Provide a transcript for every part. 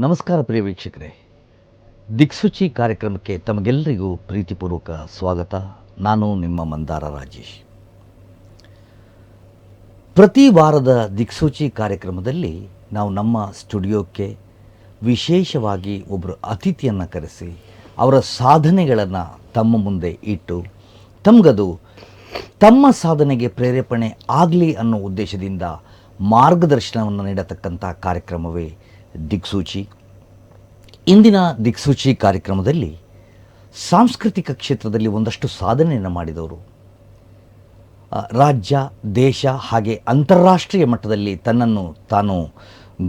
ನಮಸ್ಕಾರ ಪ್ರಿಯ ವೀಕ್ಷಕರೇ, ದಿಕ್ಸೂಚಿ ಕಾರ್ಯಕ್ರಮಕ್ಕೆ ತಮಗೆಲ್ಲರಿಗೂ ಪ್ರೀತಿಪೂರ್ವಕ ಸ್ವಾಗತ. ನಾನು ನಿಮ್ಮ ಮಂದಾರ ರಾಜೇಶ್. ಪ್ರತಿ ವಾರದ ದಿಕ್ಸೂಚಿ ಕಾರ್ಯಕ್ರಮದಲ್ಲಿ ನಾವು ನಮ್ಮ ಸ್ಟುಡಿಯೋಕ್ಕೆ ವಿಶೇಷವಾಗಿ ಒಬ್ಬರು ಅತಿಥಿಯನ್ನು ಕರೆಸಿ ಅವರ ಸಾಧನೆಗಳನ್ನು ತಮ್ಮ ಮುಂದೆ ಇಟ್ಟು ತಮಗದು ತಮ್ಮ ಸಾಧನೆಗೆ ಪ್ರೇರೇಪಣೆ ಆಗಲಿ ಅನ್ನೋ ಉದ್ದೇಶದಿಂದ ಮಾರ್ಗದರ್ಶನವನ್ನು ನೀಡತಕ್ಕಂಥ ಕಾರ್ಯಕ್ರಮವೇ ದಿಕ್ಸೂಚಿ. ಇಂದಿನ ದಿಕ್ಸೂಚಿ ಕಾರ್ಯಕ್ರಮದಲ್ಲಿ ಸಾಂಸ್ಕೃತಿಕ ಕ್ಷೇತ್ರದಲ್ಲಿ ಒಂದಷ್ಟು ಸಾಧನೆಯನ್ನು ಮಾಡಿದವರು, ರಾಜ್ಯ, ದೇಶ ಹಾಗೆ ಅಂತಾರಾಷ್ಟ್ರೀಯ ಮಟ್ಟದಲ್ಲಿ ತನ್ನನ್ನು ತಾನು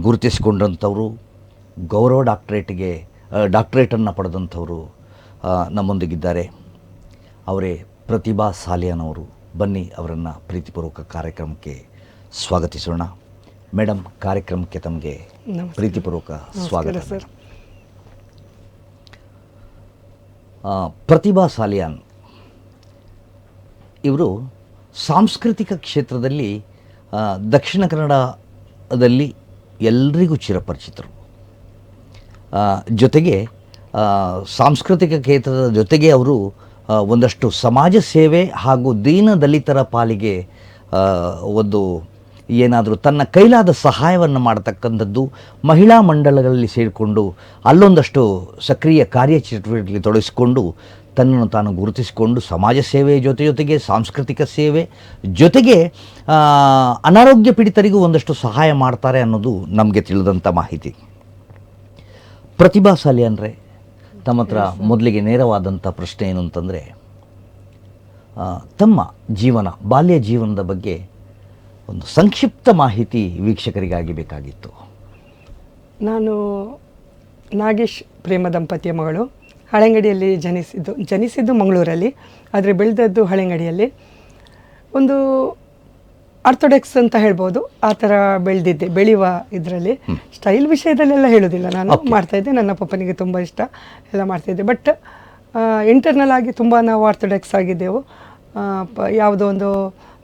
ಗುರುತಿಸಿಕೊಂಡಂಥವರು, ಗೌರವ ಡಾಕ್ಟರೇಟನ್ನು ಪಡೆದಂಥವರು ನಮ್ಮೊಂದಿಗಿದ್ದಾರೆ. ಅವರೇ ಪ್ರತಿಭಾ ಸಾಲಿಯಾನ್ ಅವರು. ಬನ್ನಿ ಅವರನ್ನು ಪ್ರೀತಿಪೂರ್ವಕ ಕಾರ್ಯಕ್ರಮಕ್ಕೆ ಸ್ವಾಗತಿಸೋಣ. ಮೇಡಮ್, ಕಾರ್ಯಕ್ರಮಕ್ಕೆ ತಮಗೆ ಪ್ರೀತಿಪೂರ್ವಕ ಸ್ವಾಗತ ಸರ್. ಪ್ರತಿಭಾ ಸಾಲಿಯಾನ್ ಇವರು ಸಾಂಸ್ಕೃತಿಕ ಕ್ಷೇತ್ರದಲ್ಲಿ ದಕ್ಷಿಣ ಕನ್ನಡದಲ್ಲಿ ಎಲ್ರಿಗೂ ಚಿರಪರಿಚಿತರು. ಜೊತೆಗೆ ಸಾಂಸ್ಕೃತಿಕ ಕ್ಷೇತ್ರದ ಜೊತೆಗೆ ಅವರು ಒಂದಷ್ಟು ಸಮಾಜ ಸೇವೆ ಹಾಗೂ ದೀನ ದಲಿತರ ಪಾಲಿಗೆ ಒಂದು ಏನಾದರೂ ತನ್ನ ಕೈಲಾದ ಸಹಾಯವನ್ನು ಮಾಡತಕ್ಕಂಥದ್ದು, ಮಹಿಳಾ ಮಂಡಳಗಳಲ್ಲಿ ಸೇರಿಕೊಂಡು ಅಲ್ಲೊಂದಷ್ಟು ಸಕ್ರಿಯ ಕಾರ್ಯಚಟುವಟಿಕೆಯಲ್ಲಿ ತೊಡಗಿಸಿಕೊಂಡು ತನ್ನನ್ನು ತಾನು ಗುರುತಿಸಿಕೊಂಡು ಸಮಾಜ ಸೇವೆ ಜೊತೆಗೆ ಸಾಂಸ್ಕೃತಿಕ ಸೇವೆ ಜೊತೆಗೆ ಅನಾರೋಗ್ಯ ಪೀಡಿತರಿಗೂ ಒಂದಷ್ಟು ಸಹಾಯ ಮಾಡ್ತಾರೆ ಅನ್ನೋದು ನಮಗೆ ತಿಳಿದಂಥ ಮಾಹಿತಿ. ಪ್ರತಿಭಾ ಸಾಲಿಯಾನ್ರೆ, ತಮ್ಮ ಹತ್ರ ಮೊದಲಿಗೆ ನೇರವಾದಂಥ ಪ್ರಶ್ನೆ ಏನು ಅಂತಂದರೆ, ತಮ್ಮ ಬಾಲ್ಯ ಜೀವನದ ಬಗ್ಗೆ ಒಂದು ಸಂಕ್ಷಿಪ್ತ ಮಾಹಿತಿ ವೀಕ್ಷಕರಿಗಾಗಿ ಬೇಕಾಗಿತ್ತು. ನಾನು ನಾಗೇಶ್ ಪ್ರೇಮ ದಂಪತಿಯ ಮಗಳು. ಹಳೆಂಗಡಿಯಲ್ಲಿ ಜನಿಸಿದ್ದು ಮಂಗಳೂರಲ್ಲಿ, ಆದರೆ ಬೆಳೆದದ್ದು ಹಳೆಂಗಡಿಯಲ್ಲಿ. ಒಂದು ಆರ್ಥೋಡಾಕ್ಸ್ ಅಂತ ಹೇಳ್ಬೋದು, ಆ ಥರ ಬೆಳೆಯುವ ಇದರಲ್ಲಿ. ಸ್ಟೈಲ್ ವಿಷಯದಲ್ಲೆಲ್ಲ ಹೇಳೋದಿಲ್ಲ, ನಾನು ಮಾಡ್ತಾಯಿದ್ದೆ, ನನ್ನ ಪಪ್ಪನಿಗೆ ತುಂಬ ಇಷ್ಟ, ಎಲ್ಲ ಮಾಡ್ತಾಯಿದ್ದೆ. ಬಟ್ ಇಂಟರ್ನಲ್ ಆಗಿ ತುಂಬ ನಾವು ಆರ್ಥೋಡಾಕ್ಸ್ ಆಗಿದ್ದೆವು. ಯಾವುದೋ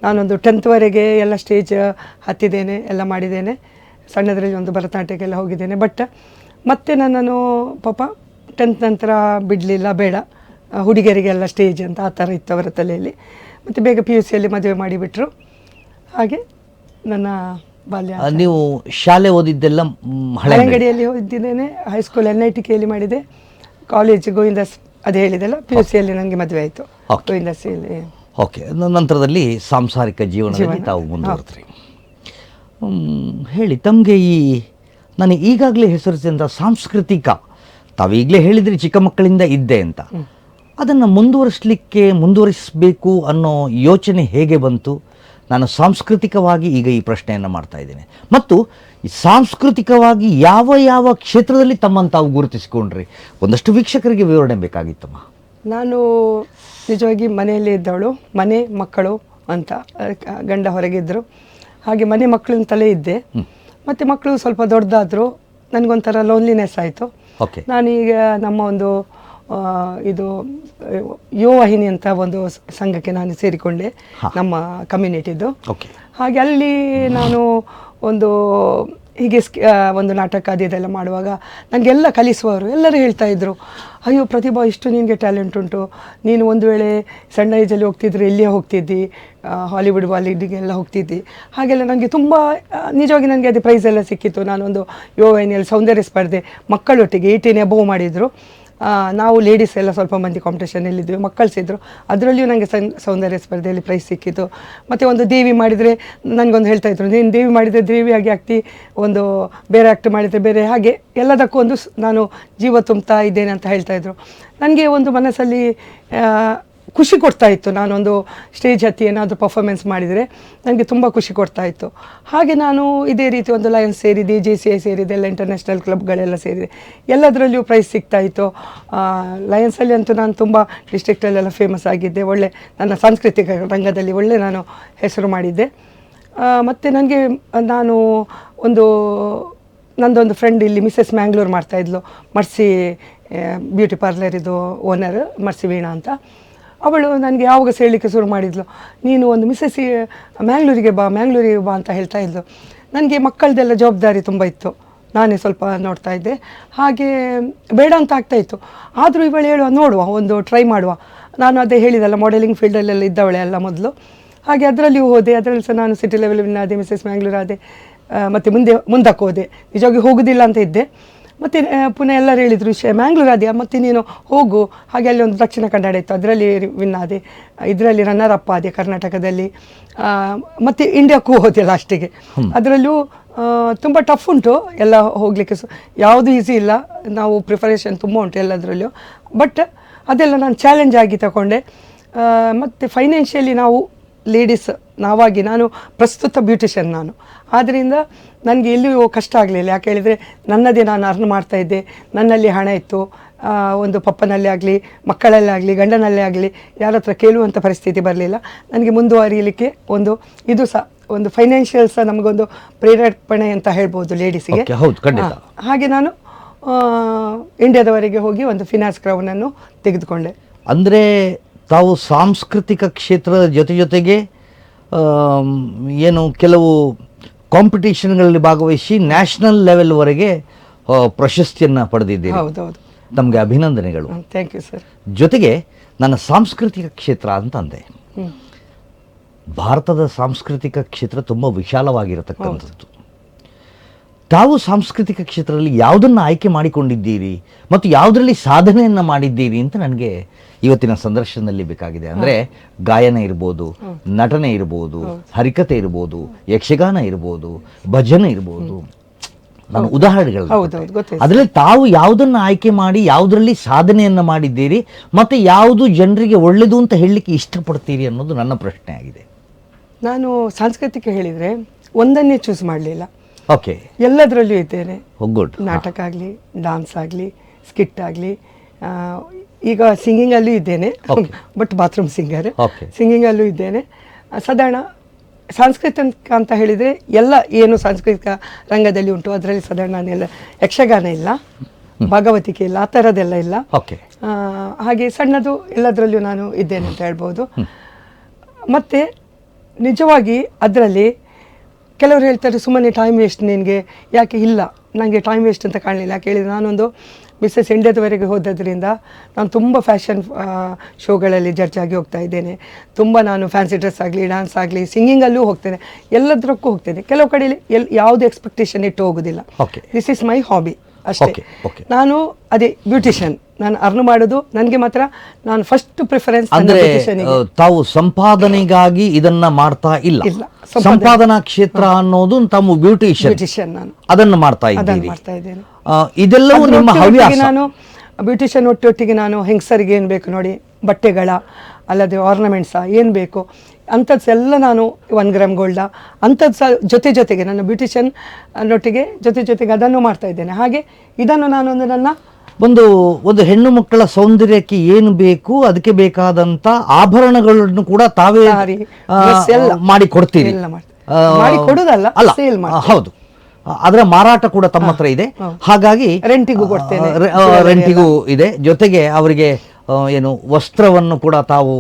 ನಾನೊಂದು 10th ಎಲ್ಲ ಸ್ಟೇಜ್ ಹತ್ತಿದ್ದೇನೆ, ಎಲ್ಲ ಮಾಡಿದ್ದೇನೆ. ಸಣ್ಣದರಲ್ಲಿ ಒಂದು ಭರತನಾಟ್ಯಕ್ಕೆಲ್ಲ ಹೋಗಿದ್ದೇನೆ. ಬಟ್ ಮತ್ತೆ ನನ್ನನ್ನು ಪಾಪ 10th ನಂತರ ಬಿಡಲಿಲ್ಲ, ಬೇಡ ಹುಡುಗಿಯರಿಗೆಲ್ಲ ಸ್ಟೇಜ್ ಅಂತ ಆ ಥರ ಇತ್ತು ಅವರ ತಲೆಯಲ್ಲಿ. ಮತ್ತು ಬೇಗ PUCಯಲ್ಲಿ ಮದುವೆ ಮಾಡಿಬಿಟ್ರು. ಹಾಗೆ ನನ್ನ ಬಾಲ್ಯ. ನೀವು ಶಾಲೆ ಓದಿದ್ದೆಲ್ಲ ಹಳೆಂಗಡಿಯಲ್ಲಿ ಓದಿದ್ದೇನೆ. ಹೈಸ್ಕೂಲ್ NITKಯಲ್ಲಿ ಮಾಡಿದೆ. ಕಾಲೇಜ್ ಗೋವಿಂದಾಸ್ ಅದೇ ಹೇಳಿದೆಲ್ಲ. PUCಯಲ್ಲಿ ನನಗೆ ಮದುವೆ ಆಯಿತು ಗೋವಿಂದಾಸಲ್ಲಿ. ಓಕೆ, ನಂತರದಲ್ಲಿ ಸಾಂಸಾರಿಕ ಜೀವನದಲ್ಲಿ ತಾವು ಮುಂದುವರೆದ್ರಿ. ಹೇಳಿ, ತಮಗೆ ನಾನು ಈಗಾಗಲೇ ಹೆಸರಿಸಿದಂಥ ಸಾಂಸ್ಕೃತಿಕ, ತಾವೀಗಲೇ ಹೇಳಿದ್ರಿ ಚಿಕ್ಕ ಮಕ್ಕಳಿಂದ ಇದ್ದೆ ಅಂತ, ಅದನ್ನು ಮುಂದುವರಿಸಬೇಕು ಅನ್ನೋ ಯೋಚನೆ ಹೇಗೆ ಬಂತು? ನಾನು ಸಾಂಸ್ಕೃತಿಕವಾಗಿ ಈಗ ಈ ಪ್ರಶ್ನೆಯನ್ನು ಮಾಡ್ತಾ ಇದ್ದೇನೆ. ಮತ್ತು ಈ ಸಾಂಸ್ಕೃತಿಕವಾಗಿ ಯಾವ ಕ್ಷೇತ್ರದಲ್ಲಿ ತಮ್ಮನ್ನು ತಾವು ಗುರುತಿಸಿಕೊಂಡ್ರಿ? ಒಂದಷ್ಟು ವೀಕ್ಷಕರಿಗೆ ವಿವರಣೆ ಬೇಕಾಗಿತ್ತಮ್ಮ. ನಾನು ನಿಜವಾಗಿ ಮನೆಯಲ್ಲೇ ಇದ್ದವಳು, ಮನೆ ಮಕ್ಕಳು ಅಂತ. ಗಂಡ ಹೊರಗಿದ್ದರು, ಹಾಗೆ ಮನೆ ಮಕ್ಕಳಂತಲೇ ಇದ್ದೆ. ಮತ್ತು ಮಕ್ಕಳು ಸ್ವಲ್ಪ ದೊಡ್ಡದಾದರು, ನನಗೊಂಥರ ಲೋನ್ಲಿನೆಸ್ ಆಯಿತು. ನಾನೀಗ ನಮ್ಮ ಒಂದು ಇದು ಯುವವಾಹಿನಿ ಅಂತ ಒಂದು ಸಂಘಕ್ಕೆ ನಾನು ಸೇರಿಕೊಂಡೆ, ನಮ್ಮ ಕಮ್ಯುನಿಟಿದು. ಹಾಗೆ ಅಲ್ಲಿ ನಾನು ಹೀಗೆ ಒಂದು ನಾಟಕ ಅದೆಲ್ಲ ಮಾಡುವಾಗ ನನಗೆಲ್ಲ ಕಲಿಸುವವರು ಎಲ್ಲರೂ ಹೇಳ್ತಾಯಿದ್ರು, ಅಯ್ಯೋ ಪ್ರತಿಭಾ, ಇಷ್ಟು ನಿನಗೆ ಟ್ಯಾಲೆಂಟ್ ಉಂಟು, ನೀನು ಒಂದು ವೇಳೆ ಸಣ್ಣ ಏಜಲ್ಲಿ ಹೋಗ್ತಿದ್ರೆ ಎಲ್ಲಿಯೇ ಹೋಗ್ತಿದ್ದಿ, ಬಾಲಿವುಡ್ಗೆಲ್ಲ ಹೋಗ್ತಿದ್ದಿ. ಹಾಗೆಲ್ಲ ನನಗೆ ತುಂಬ ನಿಜವಾಗಿ ನನಗೆ ಅದೇ ಪ್ರೈಸ್ ಎಲ್ಲ ಸಿಕ್ಕಿತ್ತು. ನಾನೊಂದು ಯುವವಾಹಿನಿಯಲ್ಲಿ ಸೌಂದರ್ಯ ಸ್ಪರ್ಧೆ ಮಕ್ಕಳೊಟ್ಟಿಗೆ 18 ಅಬೋವ್ ಮಾಡಿದರು. ನಾವು ಲೇಡೀಸ್ ಎಲ್ಲ ಸ್ವಲ್ಪ ಮಂದಿ ಕಾಂಪಿಟೇಷನಲ್ಲಿದ್ವಿ, ಮಕ್ಕಳಿಸಿದ್ರು. ಅದರಲ್ಲಿಯೂ ನನಗೆ ಸೌಂದರ್ಯ ಸ್ಪರ್ಧೆಯಲ್ಲಿ ಪ್ರೈಸ್ ಸಿಕ್ಕಿತ್ತು. ಮತ್ತು ಒಂದು ದೇವಿ ಮಾಡಿದರೆ ನನಗೊಂದು ಹೇಳ್ತಾಯಿದ್ರು, ನೀನು ದೇವಿ ಮಾಡಿದರೆ ದೇವಿಯಾಗಿ ಆಗ್ತಿ, ಒಂದು ಬೇರೆ ಆ್ಯಕ್ಟ್ ಮಾಡಿದರೆ ಬೇರೆ, ಹಾಗೆ ಎಲ್ಲದಕ್ಕೂ ನಾನು ಜೀವ ತುಂಬ್ತಾ ಇದ್ದೇನೆ ಅಂತ ಹೇಳ್ತಾಯಿದ್ರು. ನನಗೆ ಒಂದು ಮನಸ್ಸಲ್ಲಿ ಖುಷಿ ಕೊಡ್ತಾ ಇತ್ತು. ನಾನೊಂದು ಸ್ಟೇಜ್ ಹತ್ತಿ ಏನಾದರೂ ಪರ್ಫಾರ್ಮೆನ್ಸ್ ಮಾಡಿದರೆ ನನಗೆ ತುಂಬ ಖುಷಿ ಕೊಡ್ತಾ ಇತ್ತು. ಹಾಗೆ ನಾನು ಇದೇ ರೀತಿ ಒಂದು ಲಯನ್ಸ್ ಸೇರಿದೆ, JCI ಸೇರಿದೆ, ಎಲ್ಲ ಇಂಟರ್ನ್ಯಾಷನಲ್ ಕ್ಲಬ್ಗಳೆಲ್ಲ ಸೇರಿದೆ. ಎಲ್ಲದರಲ್ಲಿಯೂ ಪ್ರೈಸ್ ಸಿಗ್ತಾಯಿತ್ತು. ಲಯನ್ಸಲ್ಲಿ ಅಂತೂ ನಾನು ತುಂಬ ಡಿಸ್ಟ್ರಿಕ್ಟಲ್ಲೆಲ್ಲ ಫೇಮಸ್ ಆಗಿದ್ದೆ. ಒಳ್ಳೆ ನನ್ನ ಸಾಂಸ್ಕೃತಿಕ ರಂಗದಲ್ಲಿ ಒಳ್ಳೆ ನಾನು ಹೆಸರು ಮಾಡಿದ್ದೆ. ಮತ್ತು ನನಗೆ ನಂದೊಂದು ಫ್ರೆಂಡ್ ಇಲ್ಲಿ ಮಿಸಸ್ ಮ್ಯಾಂಗ್ಳೂರ್ ಮಾಡ್ತಾಯಿದ್ಲು, ಮರ್ಸಿ ಬ್ಯೂಟಿ ಪಾರ್ಲರಿದು ಓನರ್ ಮರ್ಸಿ ವೀಣಾ ಅಂತ. ಅವಳು ನನಗೆ ಯಾವಾಗ ಹೇಳಲಿಕ್ಕೆ ಶುರು ಮಾಡಿದ್ಲು, ನೀನು ಒಂದು ಮಿಸಸ್ ಮ್ಯಾಂಗ್ಳೂರಿಗೆ ಬಾ ಅಂತ ಹೇಳ್ತಾ ಇದ್ಲು. ನನಗೆ ಮಕ್ಕಳದೆಲ್ಲ ಜವಾಬ್ದಾರಿ ತುಂಬ ಇತ್ತು. ನಾನೇ ಸ್ವಲ್ಪ ನೋಡ್ತಾ ಇದ್ದೆ. ಹಾಗೆ ಬೇಡ ಅಂತ ಆಗ್ತಾ ಇತ್ತು. ಆದರೂ ಇವಳು ಹೇಳುವ ನೋಡುವ, ಒಂದು ಟ್ರೈ ಮಾಡುವ. ನಾನು ಅದೇ ಹೇಳಿದಲ್ಲ, ಮಾಡೆಲಿಂಗ್ ಫೀಲ್ಡಲ್ಲೆಲ್ಲ ಇದ್ದವಳೆ ಅಲ್ಲ ಮೊದಲು. ಹಾಗೆ ಅದರಲ್ಲಿಯೂ ಹೋದೆ. ಅದರಲ್ಲಿ ಸಹ ನಾನು ಸಿಟಿ ಲೆವೆಲ್ ವಿನ್ ಆದೆ, ಮಿಸಸ್ ಮ್ಯಾಂಗ್ಳೂರ್ ಆದೆ. ಮತ್ತು ಮುಂದಕ್ಕೆ ಹೋದೆ. ನಿಜವಾಗಿ ಹೋಗೋದಿಲ್ಲ ಅಂತ ಇದ್ದೆ. ಮತ್ತು ಪುನಃ ಎಲ್ಲರೂ ಹೇಳಿದರು, ಮ್ಯಾಂಗ್ಳೂರ್ ಆದೆಯಾ, ಮತ್ತು ನೀನು ಹೋಗು. ಹಾಗೆ ಅಲ್ಲಿ ಒಂದು ದಕ್ಷಿಣ ಕನ್ನಡ ಇತ್ತು, ಅದರಲ್ಲಿ ವಿನ್ ಆದೆ. ಇದರಲ್ಲಿ ರನ್ನರ್ ಅಪ್ ಆದೆ ಕರ್ನಾಟಕದಲ್ಲಿ. ಮತ್ತು ಇಂಡಿಯಾಕ್ಕೂ ಹೋದೆ ಲಾಸ್ಟಿಗೆ. ಅದರಲ್ಲೂ ತುಂಬ ಟಫ್ ಉಂಟು ಎಲ್ಲ ಹೋಗಲಿಕ್ಕೆ. ಯಾವುದು ಈಸಿ ಇಲ್ಲ. ನಾವು ಪ್ರಿಪರೇಷನ್ ತುಂಬ ಉಂಟು ಎಲ್ಲದರಲ್ಲೂ. ಬಟ್ ಅದೆಲ್ಲ ನಾನು ಚಾಲೆಂಜ್ ಆಗಿ ತಗೊಂಡೆ. ಮತ್ತು ಫೈನಾನ್ಷಿಯಲಿ ನಾವು ಲೇಡೀಸ್ ನಾವಾಗಿ, ನಾನು ಪ್ರಸ್ತುತ ಬ್ಯೂಟಿಷಿಯನ್ ನಾನು. ಆದ್ದರಿಂದ ನನಗೆ ಎಲ್ಲಿಯೂ ಕಷ್ಟ ಆಗಲಿಲ್ಲ. ಯಾಕೆ ಹೇಳಿದರೆ ನನ್ನದೇ ನಾನು ಅರ್ನ್ ಮಾಡ್ತಾಯಿದ್ದೆ. ನನ್ನಲ್ಲಿ ಹಣ ಇತ್ತು. ಒಂದು ಪಪ್ಪನಲ್ಲೇ ಆಗಲಿ, ಮಕ್ಕಳಲ್ಲೇ ಆಗಲಿ, ಗಂಡನಲ್ಲೇ ಆಗಲಿ ಯಾರ ಹತ್ರ ಕೇಳುವಂಥ ಪರಿಸ್ಥಿತಿ ಬರಲಿಲ್ಲ. ನನಗೆ ಮುಂದುವರಿಯಲಿಕ್ಕೆ ಇದು ಸಹ ಒಂದು ಫೈನಾನ್ಷಿಯಲ್ ಸಹ ನಮಗೊಂದು ಪ್ರೇರೇಪಣೆ ಅಂತ ಹೇಳ್ಬೋದು ಲೇಡೀಸಿಗೆ. ಹಾಗೆ ನಾನು ಇಂಡಿಯಾದವರೆಗೆ ಹೋಗಿ ಒಂದು ಫಿನಾನ್ಸ್ ಕ್ರೌನನ್ನು ತೆಗೆದುಕೊಂಡೆ. ಅಂದರೆ ತಾವು ಸಾಂಸ್ಕೃತಿಕ ಕ್ಷೇತ್ರದ ಜೊತೆಗೆ ಏನು ಕೆಲವು ಕಾಂಪಿಟೇಷನ್ಗಳಲ್ಲಿ ಭಾಗವಹಿಸಿ ನ್ಯಾಷನಲ್ ಲೆವೆಲ್ವರೆಗೆ ಪ್ರಶಸ್ತಿಯನ್ನು ಪಡೆದಿದ್ದೀರಿ. ಹೌದೌದು, ತಮಗೆ ಅಭಿನಂದನೆಗಳು. Thank you sir. ಜೊತೆಗೆ ನನ್ನ ಸಾಂಸ್ಕೃತಿಕ ಕ್ಷೇತ್ರ ಅಂತಂದೆ. ಭಾರತದ ಸಾಂಸ್ಕೃತಿಕ ಕ್ಷೇತ್ರ ತುಂಬ ವಿಶಾಲವಾಗಿರತಕ್ಕಂಥದ್ದು. ತಾವು ಸಾಂಸ್ಕೃತಿಕ ಕ್ಷೇತ್ರದಲ್ಲಿ ಯಾವುದನ್ನು ಆಯ್ಕೆ ಮಾಡಿಕೊಂಡಿದ್ದೀರಿ ಮತ್ತು ಯಾವುದರಲ್ಲಿ ಸಾಧನೆಯನ್ನು ಮಾಡಿದ್ದೀರಿ ಅಂತ ನನಗೆ ಇವತ್ತಿನ ಸಂದರ್ಶನದಲ್ಲಿ ಬೇಕಾಗಿದೆ. ಅಂದರೆ ಗಾಯನ ಇರ್ಬೋದು, ನಟನೆ ಇರ್ಬೋದು, ಹರಿಕತೆ ಇರ್ಬೋದು, ಯಕ್ಷಗಾನ ಇರ್ಬೋದು, ಭಜನೆ ಇರ್ಬೋದು, ನಾನು ಉದಾಹರಣೆಗಳು. ಅದರಲ್ಲಿ ತಾವು ಯಾವುದನ್ನು ಆಯ್ಕೆ ಮಾಡಿ ಯಾವುದರಲ್ಲಿ ಸಾಧನೆಯನ್ನು ಮಾಡಿದ್ದೀರಿ ಮತ್ತು ಯಾವುದು ಜನರಿಗೆ ಒಳ್ಳೆಯದು ಅಂತ ಹೇಳಲಿಕ್ಕೆ ಇಷ್ಟಪಡ್ತೀರಿ ಅನ್ನೋದು ನನ್ನ ಪ್ರಶ್ನೆ ಆಗಿದೆ. ನಾನು ಸಾಂಸ್ಕೃತಿಕ ಹೇಳಿದರೆ ಒಂದನ್ನೇ ಚೂಸ್ ಮಾಡಲಿಲ್ಲ. ಓಕೆ, ಎಲ್ಲದರಲ್ಲೂ ಇದ್ದೇನೆ. ಗುಡ್. ನಾಟಕ ಆಗಲಿ, ಡಾನ್ಸ್ ಆಗಲಿ, ಸ್ಕಿಟ್ ಆಗಲಿ, ಈಗ ಸಿಂಗಿಂಗಲ್ಲೂ ಇದ್ದೇನೆ. But bathroom singer. ಸಿಂಗಿಂಗಲ್ಲೂ ಇದ್ದೇನೆ. ಸಾಧಾರಣ ಸಾಂಸ್ಕೃತಿಕ ಅಂತ ಹೇಳಿದರೆ ಎಲ್ಲ ಏನು ಸಾಂಸ್ಕೃತಿಕ ರಂಗದಲ್ಲಿ ಉಂಟು ಅದರಲ್ಲಿ ಸಾಧಾರಣ ನಾನೆಲ್ಲ, ಯಕ್ಷಗಾನ ಇಲ್ಲ, ಭಾಗವತಿಕೆ ಇಲ್ಲ, ಆ ಥರದ್ದೆಲ್ಲ ಇಲ್ಲ. ಹಾಗೆ ಸಣ್ಣದು ಎಲ್ಲದರಲ್ಲೂ ನಾನು ಇದ್ದೇನೆ ಅಂತ ಹೇಳ್ಬೋದು. ಮತ್ತು ನಿಜವಾಗಿ ಅದರಲ್ಲಿ ಕೆಲವರು ಹೇಳ್ತಾರೆ ಸುಮ್ಮನೆ ಟೈಮ್ ವೇಸ್ಟ್ ನಿನಗೆ, ಯಾಕೆ? ಇಲ್ಲ, ನನಗೆ ಟೈಮ್ ವೇಸ್ಟ್ ಅಂತ ಕಾಣಲಿಲ್ಲ. ಯಾಕೆ ಹೇಳಿದರೆ ನಾನೊಂದು ಮಿಸ್ಸಸ್ ಇಂಡಿಯಾದವರೆಗೆ ಹೋದದ್ರಿಂದ ನಾನು ತುಂಬ ಫ್ಯಾಷನ್ ಶೋಗಳಲ್ಲಿ ಜಡ್ಜ್ ಆಗಿ ಹೋಗ್ತಾ ಇದ್ದೇನೆ. ತುಂಬ ನಾನು ಫ್ಯಾನ್ಸಿ ಡ್ರೆಸ್ ಆಗಲಿ, ಡ್ಯಾನ್ಸ್ ಆಗಲಿ, ಸಿಂಗಿಂಗಲ್ಲೂ ಹೋಗ್ತೇನೆ, ಎಲ್ಲದಕ್ಕೂ ಹೋಗ್ತೇನೆ. ಕೆಲವು ಕಡೆಯಲ್ಲಿ ಯಾವುದು ಎಕ್ಸ್ಪೆಕ್ಟೇಷನ್ ಇಟ್ಟು ಹೋಗೋದಿಲ್ಲ. ದಿಸ್ ಈಸ್ ಮೈ ಹಾಬಿ ಅಷ್ಟೇ. ನಾನು ಅದೇ ಬ್ಯೂಟಿಷಿಯನ್, ನಾನು ಅರ್ನ್ ಮಾಡೋದು ನನಗೆ ಮಾತ್ರ. ನಾನು ಫಸ್ಟ್ ಪ್ರಿಫರೆನ್ಸ್ ಅಂದ್ರೆ ತಾವು ಸಂಪಾದನೆಗಾಗಿ ಇದನ್ನ ಮಾಡ್ತಾ ಇಲ್ಲ. ಸಂಪಾದನಾ ಕ್ಷೇತ್ರ ಅನ್ನೋದು ತಮ್ಮ ಬ್ಯೂಟಿಷಿಯನ್ ನಾನು ಅದನ್ನು ಮಾಡ್ತಾ ಇದ್ದೇನೆ. ಇದೆಲ್ಲವೂ ನಿಮ್ಮ ಹವ್ಯಾಸ. ನಾನು ಬ್ಯೂಟಿಷಿಯನ್ ಒಟ್ಟೊಟ್ಟಿಗೆ ನಾನು ಹೆಂಗಸರಿಗೆ ಏನು ಬೇಕು ನೋಡಿ, ಬಟ್ಟೆಗಳ ಅಲ್ಲದೆ ಆರ್ನಮೆಂಟ್ಸ ಏನು ಬೇಕು ಅಂಥದ್ದು ಎಲ್ಲ ನಾನು 1 ಗ್ರಾಮ್ ಗೋಲ್ಡ ಅಂಥದ್ದು ಸಹ ಜೊತೆಗೆ ನನ್ನ ಬ್ಯೂಟಿಷಿಯನ್ ನೊಟ್ಟಿಗೆ ಜೊತೆಗೆ ಅದನ್ನು ಮಾಡ್ತಾ ಇದ್ದೇನೆ. ಹಾಗೆ ಇದನ್ನು ನಾನೊಂದು ನನ್ನ ಒಂದು ಹೆಣ್ಣು ಮಕ್ಕಳ ಸೌಂದರ್ಯಕ್ಕೆ ಏನು ಬೇಕು ಅದಕ್ಕೆ ಬೇಕಾದಂತ ಆಭರಣಗಳನ್ನು ಕೂಡ ತಾವೇ ಮಾಡಿ ಕೊಡ್ತೀರಿ. ಕೊಡುದಲ್ಲ, ಹೌದು, ಅದರ ಮಾರಾಟ ಕೂಡ ತಮ್ಮ ಹತ್ರ ಇದೆ. ಹಾಗಾಗಿ ರೆಂಟಿಗೂ ಕೊಡ್ತೇನೆ, ರೆಂಟಿಗೂ ಇದೆ. ಜೊತೆಗೆ ಅವರಿಗೆ ಏನು ವಸ್ತ್ರವನ್ನು ಕೂಡ ತಾವು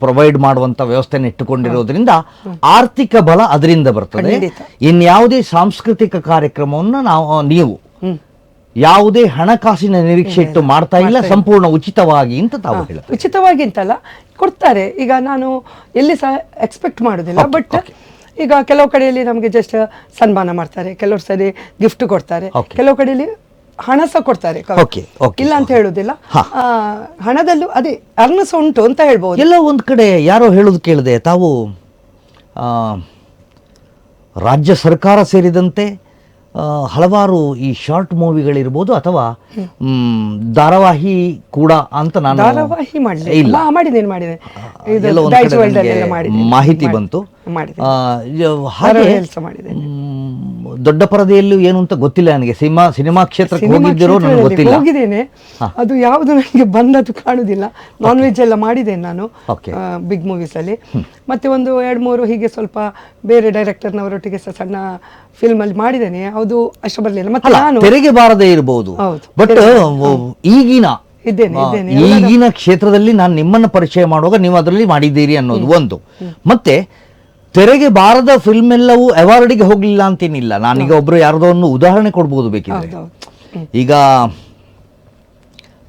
ಪ್ರೊವೈಡ್ ಮಾಡುವಂತ ವ್ಯವಸ್ಥೆಯನ್ನು ಇಟ್ಟುಕೊಂಡಿರೋದ್ರಿಂದ ಆರ್ಥಿಕ ಬಲ ಅದರಿಂದ ಬರ್ತದೆ. ಇನ್ಯಾವುದೇ ಸಾಂಸ್ಕೃತಿಕ ಕಾರ್ಯಕ್ರಮವನ್ನು ನೀವು ಯಾವುದೇ ಹಣಕಾಸಿನ ನಿರೀಕ್ಷೆ ಇಟ್ಟು ಮಾಡ್ತಾ ಇಲ್ಲ, ಸಂಪೂರ್ಣ ಉಚಿತವಾಗಿ ಅಂತ ತಾವು ಹೇಳ್ತಾರೆ. ಉಚಿತವಾಗಿ ಅಂತಲ್ಲ, ಕೊಡ್ತಾರೆ. ಈಗ ನಾನು ಎಲ್ಲಿ ಸಹ ಎಕ್ಸ್ಪೆಕ್ಟ್ ಮಾಡೋದಿಲ್ಲ. ಬಟ್ ಈಗ ಕೆಲವು ಕಡೆಯಲ್ಲಿ ನಮಗೆ ಜಸ್ಟ್ ಸನ್ಮಾನ ಮಾಡ್ತಾರೆ, ಕೆಲವರು ಸರಿ ಗಿಫ್ಟ್ ಕೊಡ್ತಾರೆ, ಕೆಲವು ಕಡೆಯಲ್ಲಿ ಹಣ ಸಹ ಕೊಡ್ತಾರೆ. ಇಲ್ಲ ಅಂತ ಹೇಳುದಿಲ್ಲ, ಹಣದಲ್ಲೂ ಅದೇ ಅರ್ನಸ್ ಉಂಟು ಅಂತ ಹೇಳ್ಬೋದು. ಎಲ್ಲ ಒಂದ್ ಕಡೆ ಯಾರೋ ಹೇಳೋದು ಕೇಳಿದೆ, ತಾವು ರಾಜ್ಯ ಸರ್ಕಾರ ಸೇರಿದಂತೆ ಹಲವಾರು ಈ ಶಾರ್ಟ್ ಮೂವಿಗಳಿರ್ಬೋದು ಅಥವಾ ಧಾರಾವಾಹಿ ಕೂಡ ಅಂತ ನಾನು ಧಾರಾವಾಹಿ ಮಾಹಿತಿ ಬಂತು. ಹಾಗೆ ದೊಡ್ಡ ಪರದೆಯಲ್ಲೂ ಏನು ಅಂತ ಗೊತ್ತಿಲ್ಲ ನನಗೆ. ಸಿನಿಮಾ ಕ್ಷೇತ್ರಕ್ಕೆ ಹೋಗಿದ್ದಿರೋ ನನಗೆ ಗೊತ್ತಿಲ್ಲ. ಹೋಗಿದ್ದೇನೆ, ಅದು ಯಾವುದು ನನಗೆ ಬಂದದ್ದು ಕಾಣುದಿಲ್ಲ. ನಾನ್ ವೆಜ್ ಎಲ್ಲ ಮಾಡಿದ್ದೇನೆ ನಾನು ಬಿಗ್ ಮೂವೀಸ್ ಅಲ್ಲಿ. ಮತ್ತೆ ಒಂದು 2-3 ಹೀಗೆ ಸ್ವಲ್ಪ ಬೇರೆ ಡೈರೆಕ್ಟರ್ನವರೊಟ್ಟಿಗೆ ಸಣ್ಣ ಫಿಲ್ಮ್ ಅಲ್ಲಿ ಮಾಡಿದ್ದೇನೆ. ಅದು ಅಷ್ಟು ಬರಲಿಲ್ಲ. ಮತ್ತೆ ನಾನು ತೆರೆಗೆ ಬಾರದೇ ಇರಬಹುದು, ಬಟ್ ಈಗಿನ ಕ್ಷೇತ್ರದಲ್ಲಿ ನಾನು ನಿಮ್ಮನ್ನು ಪರಿಚಯ ಮಾಡುವಾಗ ನೀವು ಅದರಲ್ಲಿ ಮಾಡಿದ್ದೀರಿ ಅನ್ನೋದು ಒಂದು. ಮತ್ತೆ ತೆರೆಗೆ ಬಾರದ ಫಿಲ್ಮ್ ಎಲ್ಲವೂ ಅವಾರ್ಡಿಗೆ ಹೋಗ್ಲಿಲ್ಲ ಅಂತೇನಿಲ್ಲ. ನಾನೀಗ ಒಬ್ರು ಯಾರ್ದೋ ಒಂದು ಉದಾಹರಣೆ ಕೊಡ್ಬೋದು ಬೇಕಿದ್ರೆ. ಈಗ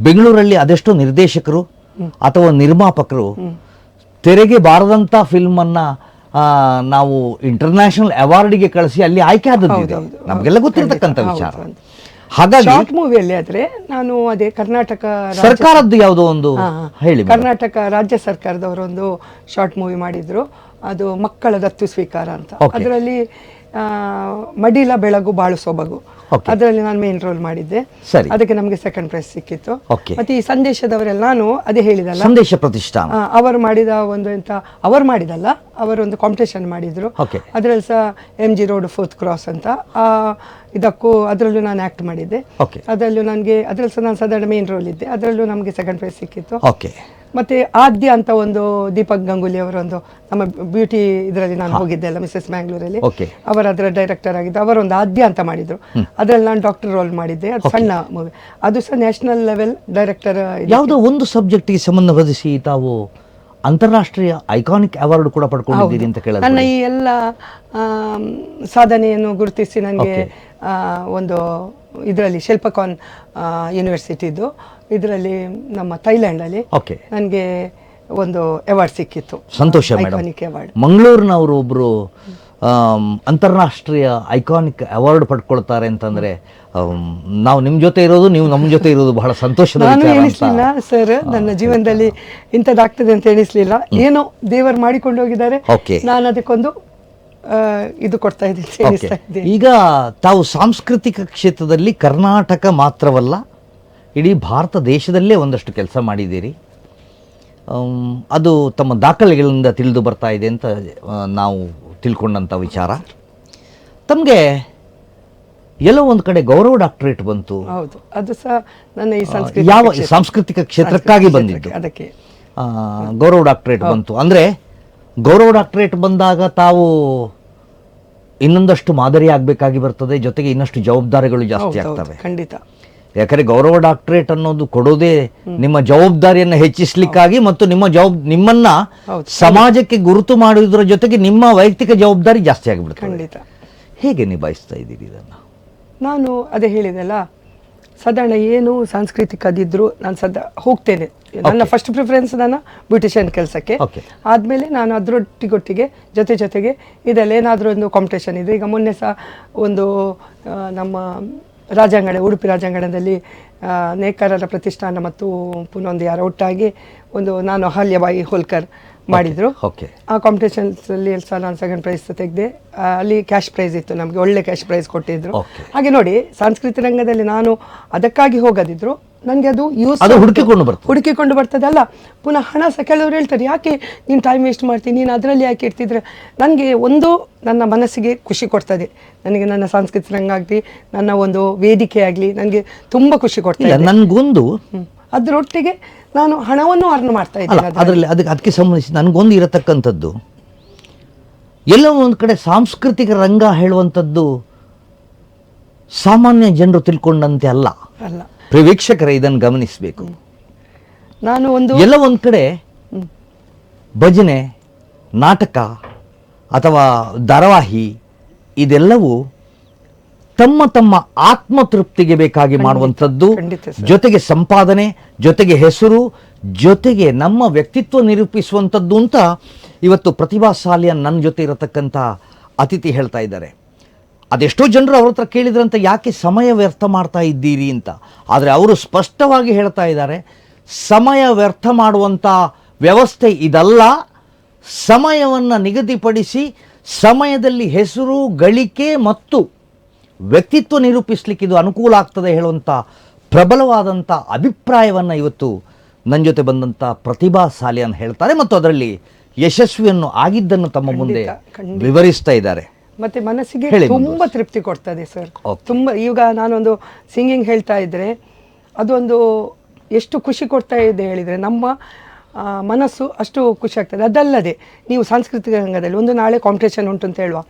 ಬೆಂಗಳೂರಲ್ಲಿ ಅದೆಷ್ಟೋ ನಿರ್ದೇಶಕರು ಅಥವಾ ನಿರ್ಮಾಪಕರು ತೆರೆಗೆ ಬಾರದಂತ ಫಿಲ್ಮ್ ಅನ್ನ ನಾವು ಇಂಟರ್ನ್ಯಾಷನಲ್ ಅವಾರ್ಡಿಗೆ ಕಳಿಸಿ ಅಲ್ಲಿ ಆಯ್ಕೆ ಆದದ್ದು ನಮಗೆಲ್ಲ ಗೊತ್ತಿರತಕ್ಕಂಥ ವಿಚಾರ. ಹಾಗಾಗಿ ಶಾರ್ಟ್ ಮೂವಿಯಲ್ಲಿ ಆದ್ರೆ ನಾನು ಅದೇ ಕರ್ನಾಟಕ ಸರ್ಕಾರದ್ದು ಯಾವುದೋ ಒಂದು ಹೇಳಿ, ಕರ್ನಾಟಕ ರಾಜ್ಯ ಸರ್ಕಾರದವರೊಂದು ಶಾರ್ಟ್ ಮೂವಿ ಮಾಡಿದ್ರು, ಅದು ಮಕ್ಕಳ ದತ್ತು ಸ್ವೀಕಾರ ಅಂತ. ಅದರಲ್ಲಿ ಮಡಿಲ ಬೆಳಗು ಬಾಳು ಸೊಬಗು, ಅದರಲ್ಲಿ ನಾನು ಮೇನ್ ರೋಲ್ ಮಾಡಿದ್ದೆ. ಅದಕ್ಕೆ ನಮಗೆ ಸೆಕೆಂಡ್ ಪ್ರೈಸ್ ಸಿಕ್ಕಿತ್ತು. ಮತ್ತೆ ಈ ಸಂದೇಶದವರೆಲ್ಲ ನಾನು ಅದೇ ಹೇಳಿದಲ್ಲ, ಸಂದೇಶ ಪ್ರತಿಷ್ಠಾನ ಅವರು ಮಾಡಿದ ಒಂದು ಎಂತ ಅವರು ಮಾಡಿದಲ್ಲ, ಅವರೊಂದು ಕಾಂಪಿಟೇಷನ್ ಮಾಡಿದ್ರು. ಅದರಲ್ಲಿ ಸಹ MG ರೋಡ್ 4th ಕ್ರಾಸ್ ಅಂತ ಇದಕ್ಕೂ ಅದರಲ್ಲೂ ನಾನು ಆಕ್ಟ್ ಮಾಡಿದ್ದೆ. ಅದರಲ್ಲೂ ನನಗೆ ಅದರಲ್ಲಿ ಸಹ ನಾನು ಸಾಧಾರಣ ಮೇನ್ ರೋಲ್ ಇದ್ದೆ. ಅದರಲ್ಲೂ ನಮಗೆ ಸೆಕೆಂಡ್ ಪ್ರೈಸ್ ಸಿಕ್ಕಿತ್ತು. ಮತ್ತೆ ಆದ್ಯ ಅಂತ ಒಂದು ದೀಪಕ್ ಗಂಗೂಲಿ ಅವರೊಂದು ನಮ್ಮ ಬ್ಯೂಟಿ ಇದರಲ್ಲಿ ನಾನು ಹೋಗಿದ್ದೆ ಅಲ್ಲ, ಮಿಸಸ್ ಮ್ಯಾಂಗ್ಳೂರಲ್ಲಿ, ಅವರು ಅದರ ಡೈರೆಕ್ಟರ್ ಆಗಿದ್ದು. ಅವರೊಂದು ಆದ್ಯ ಅಂತ ಮಾಡಿದ್ರು, ಅದರಲ್ಲಿ ನಾನು ಡಾಕ್ಟರ್ ರೋಲ್ ಮಾಡಿದ್ದೆ. ಅದು ಸಣ್ಣ ಮೂವಿ, ಅದು ಸಹ ನ್ಯಾಷನಲ್ ಲೆವೆಲ್ ಡೈರೆಕ್ಟರ್. ಯಾವುದೋ ಒಂದು ಸಬ್ಜೆಕ್ಟ್ಗೆ ಸಂಬಂಧಪಡಿಸಿ ತಾವು ಅಂತಾರಾಷ್ಟ್ರೀಯ ಐಕಾನಿಕ್ ಅವಾರ್ಡ್ ಕೂಡ ಪಡ್ಕೊಂಡಿದ್ದೀರಿ ಅಂತ ಕೇಳಿದ್ರೆ, ನನ್ನ ಈ ಎಲ್ಲ ಸಾಧನೆಯನ್ನು ಗುರುತಿಸಿ ನನಗೆ ಒಂದು ಇದರಲ್ಲಿ ಶಿಲ್ಪಕಾನ್ ಯೂನಿವರ್ಸಿಟಿದು ಇದರಲ್ಲಿ ನಮ್ಮ ಥೈಲ್ಯಾಂಡಲ್ಲಿ ನನಗೆ ಒಂದು ಅವಾರ್ಡ್ ಸಿಕ್ಕಿತ್ತು. ಸಂತೋಷ ಮೇಡಮ್. ಮಂಗಳೂರಿನವರು ಒಬ್ಬರು ಅಂತಾರಾಷ್ಟ್ರೀಯ ಐಕಾನಿಕ್ ಅವಾರ್ಡ್ ಪಡ್ಕೊಳ್ತಾರೆ ಅಂತಂದ್ರೆ ನಾವು ನಿಮ್ಮ ಜೊತೆ ಇರೋದು, ನೀವು ನಮ್ಮ ಜೊತೆ ಇರೋದು ಬಹಳ ಸಂತೋಷದ ವಿಚಾರ. ನಾನು ಎಣಿಸ್ಲಿಲ್ಲ ಸರ್, ನನ್ನ ಜೀವನದಲ್ಲಿ ಇಂಥದ್ದಾಗ್ತದೆ ಅಂತ ಎಣಿಸ್ಲಿಲ್ಲ. ಏನೋ ದೇವರು ಮಾಡಿಕೊಂಡು ಹೋಗಿದ್ದಾರೆ, ನಾನು ಅದಕ್ಕೊಂದು ಇದು ಕೊಡ್ತಾ ಇದ್ದೀನಿ. ಈಗ ತಾವು ಸಾಂಸ್ಕೃತಿಕ ಕ್ಷೇತ್ರದಲ್ಲಿ ಕರ್ನಾಟಕ ಮಾತ್ರವಲ್ಲ, ಇಡೀ ಭಾರತ ದೇಶದಲ್ಲೇ ಒಂದಷ್ಟು ಕೆಲಸ ಮಾಡಿದ್ದೀರಿ. ಅದು ತಮ್ಮ ದಾಖಲೆಗಳಿಂದ ತಿಳಿದು ಬರ್ತಾ ಇದೆ ಅಂತ ನಾವು ತಿಳ್ಕೊಂಡಂಥ ವಿಚಾರ. ತಮಗೆ ಎಲ್ಲೋ ಒಂದು ಕಡೆ ಗೌರವ ಡಾಕ್ಟರೇಟ್ ಬಂತು. ಹೌದು, ಅದು ಸಹ ನನ್ನ ಈ ಯಾವ ಸಾಂಸ್ಕೃತಿಕ ಕ್ಷೇತ್ರಕ್ಕಾಗಿ ಬಂದಿದ್ದು. ಅದಕ್ಕೆ ಗೌರವ ಡಾಕ್ಟರೇಟ್ ಬಂತು ಅಂದರೆ, ಗೌರವ ಡಾಕ್ಟರೇಟ್ ಬಂದಾಗ ತಾವು ಇನ್ನೊಂದಷ್ಟು ಮಾದರಿ ಆಗಬೇಕಾಗಿ ಬರ್ತದೆ, ಜೊತೆಗೆ ಇನ್ನಷ್ಟು ಜವಾಬ್ದಾರಿಗಳು ಜಾಸ್ತಿ ಆಗ್ತವೆ. ಖಂಡಿತ. ಯಾಕಂದ್ರೆ ಗೌರವ ಡಾಕ್ಟರೇಟ್ ಅನ್ನೋದು ಕೊಡೋದೇ ನಿಮ್ಮ ಜವಾಬ್ದಾರಿಯನ್ನು ಹೆಚ್ಚಿಸ್ಲಿಕ್ಕಾಗಿ ಮತ್ತು ನಿಮ್ಮನ್ನ ಸಮಾಜಕ್ಕೆ ಗುರುತು ಮಾಡುವುದರ ಜೊತೆಗೆ ನಿಮ್ಮ ವೈಯಕ್ತಿಕ ಜವಾಬ್ದಾರಿ ಜಾಸ್ತಿ ಆಗಿಬಿಡುತ್ತೆ. ಖಂಡಿತ. ಹೇಗೆ ನಿಭಾಯಿಸ್ತಾ ಇದ್ದೀರಿ ಇದನ್ನು? ನಾನು ಅದೇ ಹೇಳಿದೆಲ್ಲ, ಸಾಧಾರಣ ಏನು ಸಾಂಸ್ಕೃತಿಕ ಅದಿದ್ರು ನಾನು ಹೋಗ್ತೇನೆ. ನನ್ನ ಫಸ್ಟ್ ಪ್ರಿಫರೆನ್ಸ್ ನಾನು ಬ್ಯೂಟಿಷಿಯನ್ ಕೆಲಸಕ್ಕೆ. ಆದಮೇಲೆ ನಾನು ಅದರೊಟ್ಟಿಗೊಟ್ಟಿಗೆ ಜೊತೆಗೆ ಇದೆಲ್ಲ ಏನಾದರೂ ಒಂದು ಕಾಂಪಿಟೇಷನ್ ಇದೆ. ಈಗ ಮೊನ್ನೆ ಸಹ ಒಂದು ನಮ್ಮ ರಾಜಾಂಗಣ, ಉಡುಪಿ ರಾಜಾಂಗಣದಲ್ಲಿ ನೇಕಾರರ ಪ್ರತಿಷ್ಠಾನ ಮತ್ತು ಪುನಃ ಒಂದು ಯಾರೋ ಒಟ್ಟಾಗಿ ಒಂದು ನಾನು ಅಹಲ್ಯಬಾಯಿ ಹೋಲ್ಕರ್ ಮಾಡಿದ್ರು. ಆ ಕಾಂಪಿಟೇಷನ್ಸಲ್ಲಿ ಸಹ ನಾನು ಸೆಕೆಂಡ್ ಪ್ರೈಸ್ ತೆಗೆದೆ. ಅಲ್ಲಿ ಕ್ಯಾಶ್ ಪ್ರೈಸ್ ಇತ್ತು, ನಮಗೆ ಒಳ್ಳೆ ಕ್ಯಾಶ್ ಪ್ರೈಸ್ ಕೊಟ್ಟಿದ್ರು. ಹಾಗೆ ನೋಡಿ, ಸಾಂಸ್ಕೃತಿಕ ರಂಗದಲ್ಲಿ ನಾನು ಅದಕ್ಕಾಗಿ ಹೋಗದಿದ್ರು ನನಗೆ ಅದು ಯೂಸ್ ಹುಡುಕಿಕೊಂಡು ಬರ್ತದೆ ಅಲ್ಲ. ಪುನಃ ಹಣ ಸಹ ಕೆಲವರು ಹೇಳ್ತಾರೆ, ಯಾಕೆ ನೀನು ಟೈಮ್ ವೇಸ್ಟ್ ಮಾಡ್ತೀನಿ, ನೀನು ಅದರಲ್ಲಿ ಯಾಕೆ ಇರ್ತಿದ್ರೆ. ನನಗೆ ಒಂದು ನನ್ನ ಮನಸ್ಸಿಗೆ ಖುಷಿ ಕೊಡ್ತದೆ. ನನಗೆ ನನ್ನ ಸಾಂಸ್ಕೃತಿಕ ರಂಗ ಆಗಲಿ, ನನ್ನ ಒಂದು ವೇದಿಕೆ ಆಗಲಿ ನನಗೆ ತುಂಬ ಖುಷಿ ಕೊಡ್ತದೆ. ನನಗೊಂದು ಅದರೊಟ್ಟಿಗೆ ನಾನು ಹಣವನ್ನು ಅರ್ನ್ ಮಾಡ್ತಾ ಇದ್ದೀನಿ ಅದರಲ್ಲಿ. ಅದಕ್ಕೆ ಸಂಬಂಧಿಸಿ ನನಗೊಂದು ಇರತಕ್ಕಂಥದ್ದು, ಎಲ್ಲೋ ಒಂದು ಕಡೆ ಸಾಂಸ್ಕೃತಿಕ ರಂಗ ಹೇಳುವಂಥದ್ದು ಸಾಮಾನ್ಯ ಜನರು ತಿಳ್ಕೊಂಡಂತೆ ಅಲ್ಲ. ವೀಕ್ಷಕರೇ ಇದನ್ನು ಗಮನಿಸಬೇಕು. ನಾನು ಎಲ್ಲ ಒಂದು ಕಡೆ ಭಜನೆ, ನಾಟಕ ಅಥವಾ ಧಾರಾವಾಹಿ ಇದೆಲ್ಲವೂ ತಮ್ಮ ತಮ್ಮ ಆತ್ಮತೃಪ್ತಿಗೆ ಬೇಕಾಗಿ ಮಾಡುವಂಥದ್ದು, ಜೊತೆಗೆ ಸಂಪಾದನೆ, ಜೊತೆಗೆ ಹೆಸರು, ಜೊತೆಗೆ ನಮ್ಮ ವ್ಯಕ್ತಿತ್ವ ನಿರೂಪಿಸುವಂಥದ್ದು ಅಂತ ಇವತ್ತು ಪ್ರತಿಭಾಶಾಲಿಯ ನನ್ನ ಜೊತೆ ಇರತಕ್ಕಂಥ ಅತಿಥಿ ಹೇಳ್ತಾ ಇದ್ದಾರೆ. ಅದೆಷ್ಟೋ ಜನರು ಅವ್ರ ಹತ್ರ ಕೇಳಿದ್ರಂತ, ಯಾಕೆ ಸಮಯ ವ್ಯರ್ಥ ಮಾಡ್ತಾ ಇದ್ದೀರಿ ಅಂತ. ಆದರೆ ಅವರು ಸ್ಪಷ್ಟವಾಗಿ ಹೇಳ್ತಾ ಇದ್ದಾರೆ, ಸಮಯ ವ್ಯರ್ಥ ಮಾಡುವಂಥ ವ್ಯವಸ್ಥೆ ಇದಲ್ಲ. ಸಮಯವನ್ನು ನಿಗದಿಪಡಿಸಿ ಸಮಯದಲ್ಲಿ ಹೆಸರು ಗಳಿಕೆ ಮತ್ತು ವ್ಯಕ್ತಿತ್ವ ನಿರೂಪಿಸಲಿಕ್ಕೆ ಇದು ಅನುಕೂಲ ಆಗ್ತದೆ ಹೇಳುವಂಥ ಪ್ರಬಲವಾದಂಥ ಅಭಿಪ್ರಾಯವನ್ನು ಇವತ್ತು ನನ್ನ ಜೊತೆ ಬಂದಂಥ ಪ್ರತಿಭಾಶಾಲಿಯನ್ನು ಹೇಳ್ತಾರೆ ಮತ್ತು ಅದರಲ್ಲಿ ಯಶಸ್ವಿಯನ್ನು ಆಗಿದ್ದನ್ನು ತಮ್ಮ ಮುಂದೆ ವಿವರಿಸ್ತಾ ಇದ್ದಾರೆ. ಮತ್ತೆ ಮನಸ್ಸಿಗೆ ತುಂಬಾ ತೃಪ್ತಿ ಕೊಡ್ತದೆ ಸರ್. ತುಂಬ ಈಗ ನಾನೊಂದು ಸಿಂಗಿಂಗ್ ಹೇಳ್ತಾ ಇದ್ರೆ ಅದೊಂದು ಎಷ್ಟು ಖುಷಿ ಕೊಡ್ತಾ ಇದೆ ಹೇಳಿದರೆ, ನಮ್ಮ ಮನಸ್ಸು ಅಷ್ಟು ಖುಷಿ ಆಗ್ತದೆ. ಅದಲ್ಲದೆ ನೀವು ಸಾಂಸ್ಕೃತಿಕ ರಂಗದಲ್ಲಿ ಒಂದು ನಾಳೆ ಕಾಂಪಿಟೇಷನ್ ಉಂಟು ಅಂತ ಹೇಳುವ,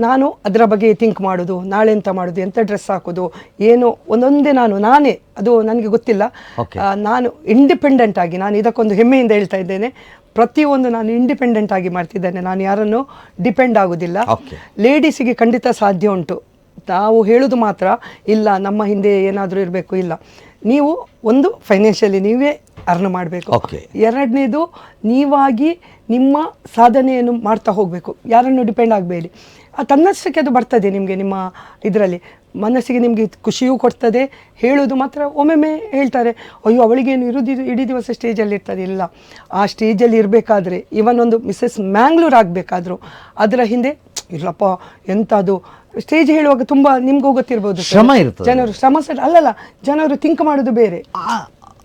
ನಾನು ಅದರ ಬಗ್ಗೆ ಥಿಂಕ್ ಮಾಡೋದು, ನಾಳೆ ಎಂತ ಮಾಡೋದು, ಎಂಥ ಡ್ರೆಸ್ ಹಾಕೋದು, ಏನು ಒಂದೊಂದೇ ನಾನೇ ಅದು ನನಗೆ ಗೊತ್ತಿಲ್ಲ. ನಾನು ಇಂಡಿಪೆಂಡೆಂಟ್ ಆಗಿ, ನಾನು ಇದಕ್ಕೊಂದು ಹೆಮ್ಮೆಯಿಂದ ಹೇಳ್ತಾ ಇದ್ದೇನೆ, ಪ್ರತಿಯೊಂದು ನಾನು ಇಂಡಿಪೆಂಡೆಂಟ್ ಆಗಿ ಮಾಡ್ತಿದ್ದೇನೆ, ನಾನು ಯಾರನ್ನು ಡಿಪೆಂಡ್ ಆಗೋದಿಲ್ಲ. Okay. ಲೇಡೀಸಿಗೆ ಖಂಡಿತ ಸಾಧ್ಯ ಉಂಟು, ನಾವು ಹೇಳೋದು ಮಾತ್ರ ಇಲ್ಲ ನಮ್ಮ ಹಿಂದೆ ಏನಾದರೂ ಇರಬೇಕು, ಇಲ್ಲ. ನೀವು ಒಂದು ಫೈನಾನ್ಷಿಯಲಿ ನೀವೇ ಅರ್ನ್ ಮಾಡಬೇಕು. Okay. ಎರಡನೇದು ನೀವಾಗಿ ನಿಮ್ಮ ಸಾಧನೆಯನ್ನು ಮಾಡ್ತಾ ಹೋಗಬೇಕು, ಯಾರನ್ನು ಡಿಪೆಂಡ್ ಆಗಬೇಡಿ. ತನ್ನಷ್ಟಕ್ಕೆ ಅದು ಬರ್ತದೆ ನಿಮಗೆ, ನಿಮ್ಮ ಇದರಲ್ಲಿ ಮನಸ್ಸಿಗೆ ನಿಮಗೆ ಖುಷಿಯೂ ಕೊಡ್ತದೆ. ಹೇಳೋದು ಮಾತ್ರ ಒಮ್ಮೊಮ್ಮೆ ಹೇಳ್ತಾರೆ, ಅಯ್ಯೋ ಅವಳಿಗೇನು ಇಡೀ ದಿವಸ ಸ್ಟೇಜಲ್ಲಿ ಇರ್ತದೆ. ಇಲ್ಲ, ಆ ಸ್ಟೇಜಲ್ಲಿ ಇರಬೇಕಾದ್ರೆ ಇವನ್ ಒಂದು ಮಿಸ್ಸಸ್ ಮ್ಯಾಂಗ್ಳೂರ್ ಆಗಬೇಕಾದ್ರು ಅದರ ಹಿಂದೆ ಇಲ್ಲಪ್ಪ ಎಂತ ಅದು ಸ್ಟೇಜ್ ಹೇಳುವಾಗ ತುಂಬ ನಿಮ್ಗೂ ಗೊತ್ತಿರ್ಬೋದು sir. ಶ್ರಮ ಇರ್ತದೆ. ಜನರು ಶ್ರಮ ಅಲ್ಲಲ್ಲ, ಜನರು ಥಿಂಕ್ ಮಾಡೋದು ಬೇರೆ,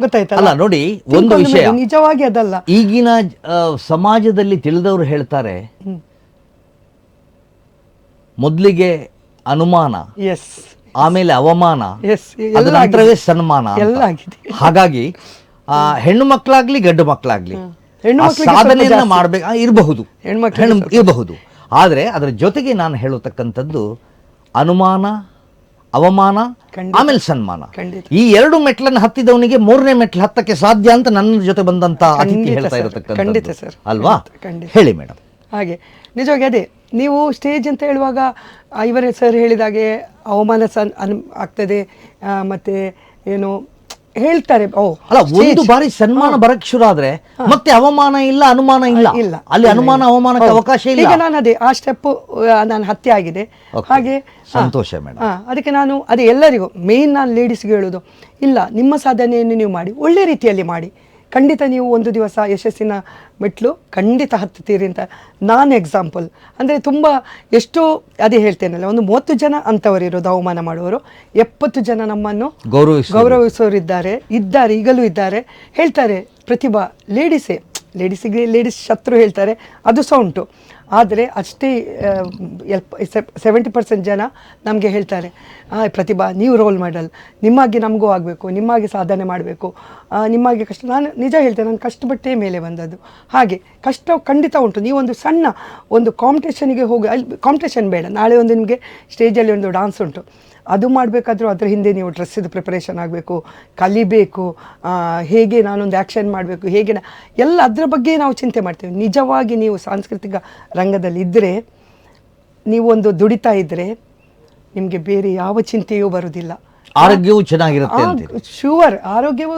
ಗೊತ್ತಾಯ್ತಲ್ಲ? ಅಲ್ಲ ನೋಡಿ, ಒಂದು Think ವಿಷಯ ನಿಜವಾಗಿ ಅದಲ್ಲ. ಈಗಿನ ಸಮಾಜದಲ್ಲಿ ತಿಳಿದವರು ಹೇಳ್ತಾರೆ, ಮೊದಲಿಗೆ ಅನುಮಾನ, ಎಸ್, ಆಮೇಲೆ ಅವಮಾನ, ಎಸ್, ಅದರ ನಂತರವೇ ಸನ್ಮಾನ ಅಂತ. ಎಲ್ಲ ಆಗಿದೆ. ಹಾಗಾಗಿ ಹೆಣ್ಣು ಮಕ್ಕಳಾಗ್ಲಿ ಗಂಡು ಮಕ್ಕಳಾಗ್ಲಿ ಹೆಣ್ಣು ಆ ಮಕ್ಕಳಿಗೆ ಸಾಧನೆಯನ್ನ ಸ್ವಲ್ಪ ಜಾಸ್ತಿ. ಮಾಡ್ಬೇಕು, ಇರಬಹುದು, ಹೆಣ್ಮಕ್ಳಿಗೆ ಇರಬಹುದು. ಆದ್ರೆ ಅದರ ಜೊತೆಗೆ ನಾನು ಹೇಳತಕ್ಕಂಥದ್ದು ಅನುಮಾನ, ಅವಮಾನ, ಖಂಡಿತ. ಆಮೇಲೆ ಸನ್ಮಾನ. ಖಂಡಿತ. ಈ ಎರಡು ಮೆಟ್ಲನ್ನು ಹತ್ತಿದವನಿಗೆ ಮೂರನೇ ಮೆಟ್ಲು ಹತ್ತಕ್ಕೆ ಸಾಧ್ಯ ಅಂತ ನನ್ನ ಜೊತೆ ಬಂದಂತ ಅತಿಥಿ ಖಂಡಿತ ಹೇಳ್ತಾ sir. ಇರತಕ್ಕಂಥದ್ದು ಖಂಡಿತ sir. ಅಲ್ವಾ? ಖಂಡಿತ. ಹೇಳಿ ಮೇಡಮ್. ಹಾಗೆ ನಿಜವಾಗಿ ಅದೇ ನೀವು ಸ್ಟೇಜ್ ಅಂತ ಹೇಳುವಾಗ ಇವರೇ ಸರ್ ಹೇಳಿದಾಗೆ ಅವಮಾನ ಆಗ್ತದೆ, ಮತ್ತೆ ಏನು ಹೇಳ್ತಾರೆ, ಓ ಅಲ್ಲ, ಒಂದು ಬಾರಿ ಸನ್ಮಾನ ಬರಕ್ ಶುರು ಆದ್ರೆ ಮತ್ತೆ ಅವಮಾನ ಇಲ್ಲ, ಅನುಮಾನ ಇಲ್ಲ, ಅಲ್ಲಿ ಅನುಮಾನ ಅವಮಾನಕ್ಕೆ ಅವಕಾಶ ಇಲ್ಲ. ಈಗ ನಾನು ಅದೇ ಆ ಸ್ಟೆಪ್ ನಾನು ಹತ್ಯೆ ಆಗಿದೆ. Okay. ಹಾಗೆ ಸಂತೋಷ ಮೇಡಮ್. ಅದಕ್ಕೆ ನಾನು ಅದೇ ಎಲ್ಲರಿಗೂ ಮೇನ್ ನಾನು ಲೇಡೀಸ್ಗೆ ಹೇಳೋದು, ಇಲ್ಲ ನಿಮ್ಮ ಸಾಧನೆಯನ್ನು ನೀವು ಮಾಡಿ, ಒಳ್ಳೆ ರೀತಿಯಲ್ಲಿ ಮಾಡಿ, ಖಂಡಿತ ನೀವು ಒಂದು ದಿವಸ ಯಶಸ್ಸಿನ ಮೆಟ್ಲು ಖಂಡಿತ ಹತ್ತುತ್ತೀರಿ ಅಂತ ನಾನು ಎಕ್ಸಾಂಪಲ್. ಅಂದರೆ ತುಂಬ ಎಷ್ಟೋ ಅದೇ ಹೇಳ್ತೇನಲ್ಲ, ಒಂದು 30 ಜನ ಅಂಥವರು ಇರೋದು ಅವಮಾನ ಮಾಡುವವರು, 70 ಜನ ನಮ್ಮನ್ನು ಗೌರವಿಸೋರಿದ್ದಾರೆ, ಈಗಲೂ ಇದ್ದಾರೆ. ಹೇಳ್ತಾರೆ ಪ್ರತಿಭಾ ಲೇಡೀಸ್ ಶತ್ರು ಹೇಳ್ತಾರೆ, ಅದು ಸಹ ಉಂಟು. ಆದರೆ ಅಷ್ಟೇ 70% ಜನ ನಮಗೆ ಹೇಳ್ತಾರೆ, ಪ್ರತಿಭಾ ನೀವು ರೋಲ್ ಮಾಡಲ್, ನಿಮ್ಮಾಗಿ ನಮಗೂ ಆಗಬೇಕು, ನಿಮ್ಮಾಗಿ ಸಾಧನೆ ಮಾಡಬೇಕು, ನಿಮ್ಮಾಗಿ ಕಷ್ಟ. ನಾನು ನಿಜ ಹೇಳ್ತೇನೆ, ನಾನು ಕಷ್ಟಪಟ್ಟೇ ಮೇಲೆ ಬಂದದ್ದು. ಹಾಗೆ ಕಷ್ಟ ಖಂಡಿತ ಉಂಟು. ನೀವೊಂದು ಸಣ್ಣ ಒಂದು ಕಾಂಪಿಟೇಷನ್ಗೆ ಹೋಗಿ, ಅಲ್ಲಿ ಕಾಂಪಿಟೇಷನ್ ಬೇಡ, ನಾಳೆ ಒಂದು ನಿಮಗೆ ಸ್ಟೇಜಲ್ಲಿ ಒಂದು ಡಾನ್ಸ್ ಉಂಟು, ಅದು ಮಾಡಬೇಕಾದ್ರೂ ಅದ್ರ ಹಿಂದೆ ನೀವು ಡ್ರೆಸ್ಸಿದು ಪ್ರಿಪರೇಷನ್ ಆಗಬೇಕು, ಕಲಿಬೇಕು, ಹೇಗೆ ನಾನೊಂದು ಆ್ಯಕ್ಷನ್ ಮಾಡಬೇಕು, ಹೇಗೆ ಎಲ್ಲ ಅದರ ಬಗ್ಗೆ ನಾವು ಚಿಂತೆ ಮಾಡ್ತೇವೆ. ನಿಜವಾಗಿ ನೀವು ಸಾಂಸ್ಕೃತಿಕ ರಂಗದಲ್ಲಿ ಇದ್ದರೆ, ನೀವೊಂದು ದುಡಿತಾ ಇದ್ದರೆ ನಿಮಗೆ ಬೇರೆ ಯಾವ ಚಿಂತೆಯೂ ಬರುವುದಿಲ್ಲ. ಆರೋಗ್ಯವೂ ಚೆನ್ನಾಗಿರುತ್ತೆ ಅಂತೀರಿ? ಶೂವರ್, ಆರೋಗ್ಯವು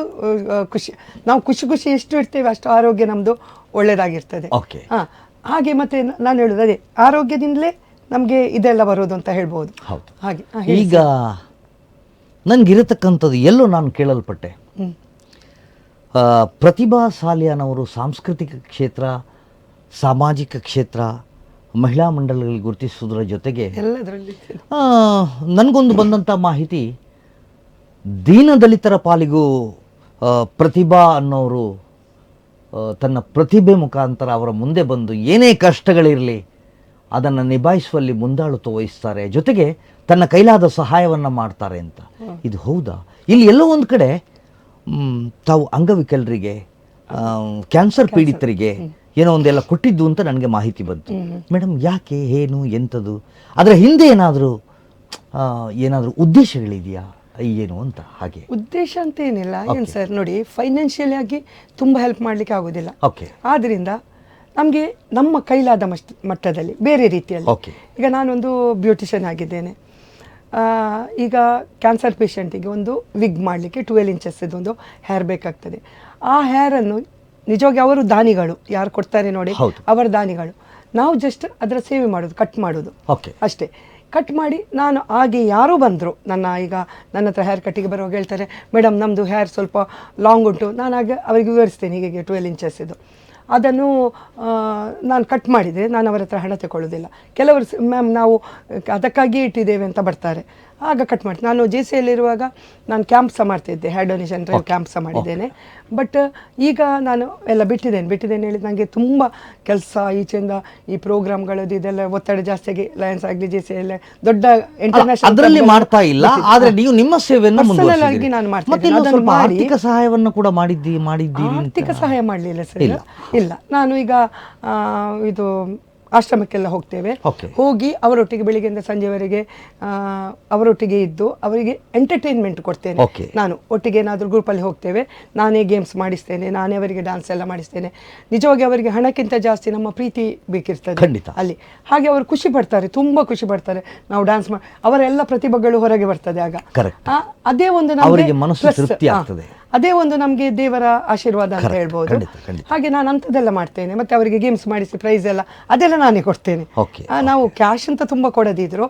ಖುಷಿ. ನಾವು ಖುಷಿ ಎಷ್ಟು ಇರ್ತೇವೆ ಅಷ್ಟು ಆರೋಗ್ಯ ನಮ್ಮದು ಒಳ್ಳೆಯದಾಗಿರ್ತದೆ. ಹಾಗೆ ಮತ್ತೆ ನಾನು ಹೇಳೋದು ಅದೇ, ಆರೋಗ್ಯದಿಂದಲೇ ನಮಗೆ ಇದೆಲ್ಲ ಬರೋದು ಅಂತ ಹೇಳ್ಬೋದು. ಹೌದು. ಹಾಗೆ ಈಗ ನನಗಿರತಕ್ಕಂಥದ್ದು ಎಲ್ಲೋ ನಾನು ಕೇಳಲ್ಪಟ್ಟೆ, ಪ್ರತಿಭಾ ಸಾಲಿಯಾನವರು ಸಾಂಸ್ಕೃತಿಕ ಕ್ಷೇತ್ರ, ಸಾಮಾಜಿಕ ಕ್ಷೇತ್ರ, ಮಹಿಳಾ ಮಂಡಲಗಳಲ್ಲಿ ಗುರುತಿಸುವುದರ ಜೊತೆಗೆ ಎಲ್ಲದರಲ್ಲಿ ನನಗೊಂದು ಬಂದಂಥ ಮಾಹಿತಿ, ದೀನದಲಿತರ ಪಾಲಿಗೂ ಪ್ರತಿಭಾ ಅನ್ನೋರು ತನ್ನ ಪ್ರತಿಭೆ ಮುಖಾಂತರ ಅವರ ಮುಂದೆ ಬಂದು ಏನೇ ಕಷ್ಟಗಳಿರಲಿ ಅದನ್ನು ನಿಭಾಯಿಸುವಲ್ಲಿ ಮುಂದಾಳುತ್ವ ವಹಿಸ್ತಾರೆ, ಜೊತೆಗೆ ತನ್ನ ಕೈಲಾದ ಸಹಾಯವನ್ನು ಮಾಡ್ತಾರೆ ಅಂತ. ಇದು ಹೌದಾ? ಇಲ್ಲಿ ಎಲ್ಲೋ ಒಂದು ಕಡೆ ತಾವು ಅಂಗವಿಕಲರಿಗೆ, ಕ್ಯಾನ್ಸರ್ ಪೀಡಿತರಿಗೆ ಏನೋ ಒಂದೆಲ್ಲ ಕೊಟ್ಟಿದ್ದು ಅಂತ ನನಗೆ ಮಾಹಿತಿ ಬಂತು. ಮೇಡಮ್, ಯಾಕೆ, ಏನು, ಎಂಥದ್ದು, ಅದರ ಹಿಂದೆ ಏನಾದರೂ ಉದ್ದೇಶಗಳಿದೆಯಾ ಏನು ಅಂತ? ಹಾಗೆ ಉದ್ದೇಶ ಅಂತ ಏನಿಲ್ಲ. ಏನು ಸರ್ ನೋಡಿ, ಫೈನಾನ್ಷಿಯಲಿ ಆಗಿ ತುಂಬ ಹೆಲ್ಪ್ ಮಾಡಲಿಕ್ಕೆ ಆಗೋದಿಲ್ಲ. ಆದ್ದರಿಂದ ನಮಗೆ ನಮ್ಮ ಕೈಲಾದ ಮಟ್ಟದಲ್ಲಿ ಬೇರೆ ರೀತಿಯಲ್ಲಿ, ಈಗ ನಾನೊಂದು ಬ್ಯೂಟಿಷಿಯನ್ ಆಗಿದ್ದೇನೆ. ಈಗ ಕ್ಯಾನ್ಸರ್ ಪೇಷಂಟಿಗೆ ಒಂದು ವಿಗ್ ಮಾಡಲಿಕ್ಕೆ 12 ಇಂಚಸ್ ಇದೊಂದು ಹೇರ್ ಬೇಕಾಗ್ತದೆ. ಆ ಹೇರನ್ನು ನಿಜವಾಗಿ ಅವರು ದಾನಿಗಳು, ಯಾರು ಕೊಡ್ತಾರೆ ನೋಡಿ ಅವರ ದಾನಿಗಳು, ನಾವು ಜಸ್ಟ್ ಅದರ ಸೇವೆ ಮಾಡೋದು, ಕಟ್ ಮಾಡೋದು ಅಷ್ಟೇ. ಕಟ್ ಮಾಡಿ ನಾನು ಹಾಗೆ ಯಾರೂ ಬಂದರು ನನ್ನ ಹತ್ರ ಹೇರ್ ಕಟ್ಟಿಗೆ ಬರುವಾಗ ಹೇಳ್ತಾರೆ, ಮೇಡಮ್ ನಮ್ಮದು ಹೇರ್ ಸ್ವಲ್ಪ ಲಾಂಗ್ ಉಂಟು, ನಾನು ಆಗ ಅವರಿಗೆ ವಿವರಿಸ್ತೇನೆ, ಹೀಗೆ 12 ಇಂಚಸ್ ಇದು, ಅದನ್ನು ನಾನು ಕಟ್ ಮಾಡಿದರೆ ನಾನು ಅವರ ಹತ್ರ ಹಣ ತಗೊಳ್ಳೋದಿಲ್ಲ. ಕೆಲವರು ಮ್ಯಾಮ್ ನಾವು ಅದಕ್ಕಾಗಿಯೇ ಇಟ್ಟಿದ್ದೇವೆ ಅಂತ ಬರ್ತಾರೆ, ಆಗ ಕಟ್ ಮಾಡ್ತೀನಿ. ನಾನು JCಯಲ್ಲಿರುವಾಗ ನಾನು ಕ್ಯಾಂಪ್ ಸಹ ಮಾಡ್ತಿದ್ದೆ, ಹೇರ್ ಡೊನೇಷನ್ ಡ್ರೈವ್ ಕ್ಯಾಂಪ್ ಸಹ ಮಾಡಿದ್ದೇನೆ. ಬಟ್ ಈಗ ನಾನು ಎಲ್ಲ ಬಿಟ್ಟಿದ್ದೇನೆ ಹೇಳಿದ್ದು, ನನಗೆ ತುಂಬ ಕೆಲಸ, ಈಚೆಯಿಂದ ಈ ಪ್ರೋಗ್ರಾಮ್ಗಳದ್ದು ಇದೆಲ್ಲ ಒತ್ತಡ ಜಾಸ್ತಿಯಾಗಿ, ಲಯನ್ಸ್ ಆಗಲಿ JCಯಲ್ಲಿ ದೊಡ್ಡ ಇಂಟರ್ನ್ಯಾಷನಲ್ ಅದರಲ್ಲಿ ಮಾಡ್ತಾ ಇಲ್ಲ. ಆದರೆ ನೀವು ನಿಮ್ಮ ಸೇವೆಯನ್ನು ಮುಂದುವರಿಸಿದ್ದೀರಿ. ನಾನು ಮಾಡ್ತೀನಿ. ಆರ್ಥಿಕ ಸಹಾಯವನ್ನು ಕೂಡ ಮಾಡಿದ್ದೀರಿ? ಆರ್ಥಿಕ ಸಹಾಯ ಮಾಡಲಿಲ್ಲ ಸರ್, ಇಲ್ಲ. ನಾನು ಈಗ ಇದು ಆಶ್ರಮಕ್ಕೆಲ್ಲ ಹೋಗ್ತೇವೆ. Okay. ಹೋಗಿ ಅವರೊಟ್ಟಿಗೆ ಬೆಳಿಗ್ಗೆಯಿಂದ ಸಂಜೆವರೆಗೆ ಅವರೊಟ್ಟಿಗೆ ಇದ್ದು ಅವರಿಗೆ ಎಂಟರ್ಟೈನ್ಮೆಂಟ್ ಕೊಡ್ತೇನೆ. Okay. ನಾನು ಒಟ್ಟಿಗೆ ಏನಾದರೂ ಗ್ರೂಪಲ್ಲಿ ಹೋಗ್ತೇವೆ, ನಾನೇ ಗೇಮ್ಸ್ ಮಾಡಿಸ್ತೇನೆ, ನಾನೇ ಅವರಿಗೆ ಡ್ಯಾನ್ಸ್ ಎಲ್ಲ ಮಾಡಿಸ್ತೇನೆ. ನಿಜವಾಗಿ ಅವರಿಗೆ ಹಣಕ್ಕಿಂತ ಜಾಸ್ತಿ ನಮ್ಮ ಪ್ರೀತಿ ಬೇಕಿರ್ತದೆ ಖಂಡಿತ. ಅಲ್ಲಿ. ಹಾಗೆ ಅವರು ಖುಷಿ ಪಡ್ತಾರೆ, ತುಂಬ ಖುಷಿ ಪಡ್ತಾರೆ. ನಾವು ಡ್ಯಾನ್ಸ್ ಮಾಡಿ ಅವರ ಎಲ್ಲ ಪ್ರತಿಭೆಗಳು ಹೊರಗೆ ಬರ್ತದೆ ಆಗ. Correct. ಅದೇ ಒಂದು ಅವರಿಗೆ ನಮಗೆ ಮನಸ್ಸು ತೃಪ್ತಿ ಆಗ್ತದೆ. ಅದೇ ಒಂದು ನಮಗೆ ದೇವರ ಆಶೀರ್ವಾದ ಅಂತ ಹೇಳ್ಬೋದು. ಹಾಗೆ ನಾನು ಅಂಥದ್ದೆಲ್ಲ ಮಾಡ್ತೇನೆ. ಮತ್ತೆ ಅವರಿಗೆ ಗೇಮ್ಸ್ ಮಾಡಿಸಿ ಪ್ರೈಸ್ ಎಲ್ಲ ಅದೆಲ್ಲ ನಾನೇ ಕೊಡ್ತೇನೆ. Okay. ನಾವು ಕ್ಯಾಶ್ ಅಂತ ತುಂಬ ಕೊಡದಿದ್ರು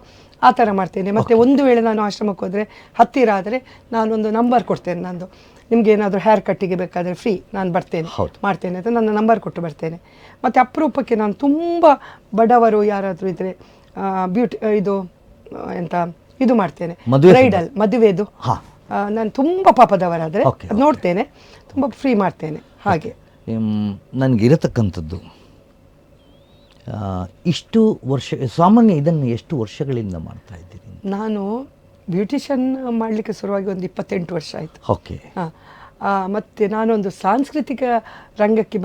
ಆ ಥರ ಮಾಡ್ತೇನೆ. ಮತ್ತೆ ಒಂದು ವೇಳೆ ನಾನು ಆಶ್ರಮಕ್ಕೆ ಹೋದರೆ ಹತ್ತಿರ ಆದರೆ ನಾನೊಂದು ನಂಬರ್ ಕೊಡ್ತೇನೆ ನಂದು. ನಿಮ್ಗೆ ಏನಾದರೂ ಹೇರ್ ಕಟ್ಟಿಗೆ ಬೇಕಾದರೆ ಫ್ರೀ, ನಾನು ಬರ್ತೇನೆ ಮಾಡ್ತೇನೆ ಅಂತ ನನ್ನ ನಂಬರ್ ಕೊಟ್ಟು ಬರ್ತೇನೆ. ಮತ್ತು ಅಪರೂಪಕ್ಕೆ ನಾನು ತುಂಬ ಬಡವರು ಯಾರಾದರೂ ಇದ್ದರೆ ಇದು ಎಂತ ಇದು ಮಾಡ್ತೇನೆ, ಬ್ರೈಡಲ್ ಮದುವೆದು. ನಾನು ತುಂಬ ಪಾಪದವರಾದರೆ ಅದು ನೋಡ್ತೇನೆ, ತುಂಬ ಫ್ರೀ ಮಾಡ್ತೇನೆ. ಹಾಗೆ ನನಗಿರತಕ್ಕಂಥದ್ದು ಇಷ್ಟು ವರ್ಷ ಸಾಮಾನ್ಯ ಇದನ್ನು ಎಷ್ಟು ವರ್ಷಗಳಿಂದ ಮಾಡ್ತಾ ಇದ್ದೀನಿ? ನಾನು ಬ್ಯೂಟಿಷಿಯನ್ ಮಾಡಲಿಕ್ಕೆ ಶುರುವಾಗಿ ಒಂದು 28 ವರ್ಷ ಆಯಿತು. ಓಕೆ. ಮತ್ತು ನಾನೊಂದು ಸಾಂಸ್ಕೃತಿಕ ರಂಗಕ್ಕೆ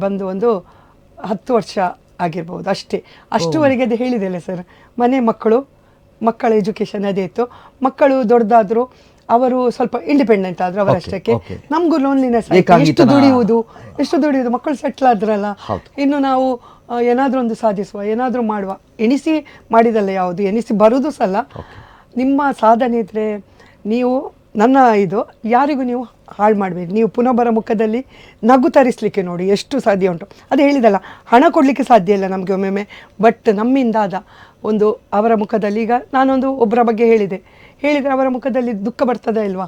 ಬಂದು ಒಂದು 10 ವರ್ಷ ಆಗಿರ್ಬೋದು ಅಷ್ಟೇ. ಅಷ್ಟುವರೆಗೆ ಅದು ಹೇಳಿದೆಲ್ಲ ಸರ್, ಮಕ್ಕಳ ಎಜುಕೇಷನ್ ಅದೇ ಇತ್ತು. ಮಕ್ಕಳು ದೊಡ್ಡದಾದ್ರು ಅವರು ಸ್ವಲ್ಪ ಇಂಡಿಪೆಂಡೆಂಟ್ ಆದ್ರು ಅವರಷ್ಟಕ್ಕೆ. ನಮಗೂ ಲೋನ್ಲಿನೆಸ್ ಎಷ್ಟು ದುಡಿಯುವುದು ಮಕ್ಕಳು ಸೆಟ್ಲ್ ಆದ್ರಲ್ಲ, ಇನ್ನು ನಾವು ಏನಾದರೂ ಒಂದು ಸಾಧಿಸುವ, ಏನಾದರೂ ಮಾಡುವ. ಎಣಿಸಿ ಮಾಡಿದಲ್ಲ ಯಾವುದು, ಎಣಿಸಿ ಬರುವುದು ಸಲ್ಲ. ನಿಮ್ಮ ಸಾಧನೆ ಇದ್ದರೆ ನೀವು ಯಾರಿಗೂ ನೀವು ಹಾಳು ಮಾಡಬೇಡಿ. ನೀವು ಪುನಃ ಬರೋ ಮುಖದಲ್ಲಿ ನಗು ತರಿಸಲಿಕ್ಕೆ ನೋಡಿ ಎಷ್ಟು ಸಾಧ್ಯ ಉಂಟು. ಅದು ಹೇಳಿದಲ್ಲ, ಹಣ ಕೊಡಲಿಕ್ಕೆ ಸಾಧ್ಯ ಇಲ್ಲ ನಮಗೆ ಒಮ್ಮೊಮ್ಮೆ, ಬಟ್ ನಮ್ಮಿಂದಾದ ಒಂದು ಅವರ ಮುಖದಲ್ಲಿ, ಈಗ ನಾನೊಂದು ಒಬ್ಬರ ಬಗ್ಗೆ ಹೇಳಿದರೆ ಅವರ ಮುಖದಲ್ಲಿ ದುಃಖ ಬರ್ತದಾ ಇಲ್ವಾ?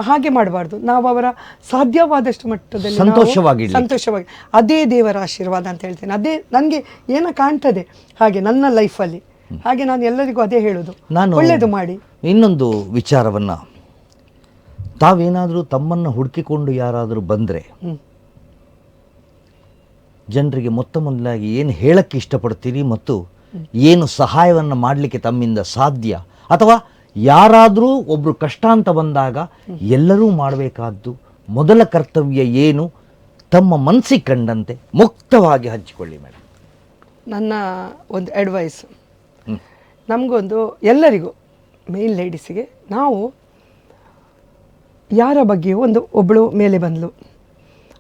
ಹಾಗೆ ಮಾಡಬಾರ್ದು. ನಾವು ಅವರ ಸಾಧ್ಯವಾದಷ್ಟು ಮಟ್ಟದಲ್ಲಿ ಸಂತೋಷವಾಗಿ, ಅದೇ ದೇವರ ಆಶೀರ್ವಾದ ಅಂತ ಹೇಳ್ತೇನೆ. ಅದೇ ನನಗೆ ಏನೋ ಕಾಣ್ತದೆ ಹಾಗೆ ನನ್ನ ಲೈಫಲ್ಲಿ. ಹಾಗೆ ನಾನು ಎಲ್ಲರಿಗೂ ಅದೇ ಹೇಳೋದು, ಒಳ್ಳೆಯದು ಮಾಡಿ. ಇನ್ನೊಂದು ವಿಚಾರವನ್ನ, ತಾವೇನಾದರೂ ತಮ್ಮನ್ನು ಹುಡುಕಿಕೊಂಡು ಯಾರಾದರೂ ಬಂದರೆ ಜನರಿಗೆ ಮೊದಲಾಗಿ ಏನು ಹೇಳಕ್ಕೆ ಇಷ್ಟಪಡ್ತೀರಿ ಮತ್ತು ಏನು ಸಹಾಯವನ್ನು ಮಾಡಲಿಕ್ಕೆ ತಮ್ಮಿಂದ ಸಾಧ್ಯ, ಅಥವಾ ಯಾರಾದರೂ ಒಬ್ಬರು ಕಷ್ಟ ಅಂತ ಬಂದಾಗ ಎಲ್ಲರೂ ಮಾಡಬೇಕಾದ್ದು ಮೊದಲ ಕರ್ತವ್ಯ ಏನು, ತಮ್ಮ ಮನಸ್ಸಿಗೆ ಕಂಡಂತೆ ಮುಕ್ತವಾಗಿ ಹಂಚಿಕೊಳ್ಳಿ ಮೇಡಮ್. ನನ್ನ ಒಂದು ಅಡ್ವೈಸ್ ನಮಗೊಂದು, ಎಲ್ಲರಿಗೂ, ಮೇಲ್ ಲೇಡೀಸಿಗೆ, ನಾವು ಯಾರ ಬಗ್ಗೆಯೂ ಒಬ್ಬಳು ಮೇಲೆ ಬಂದಳು,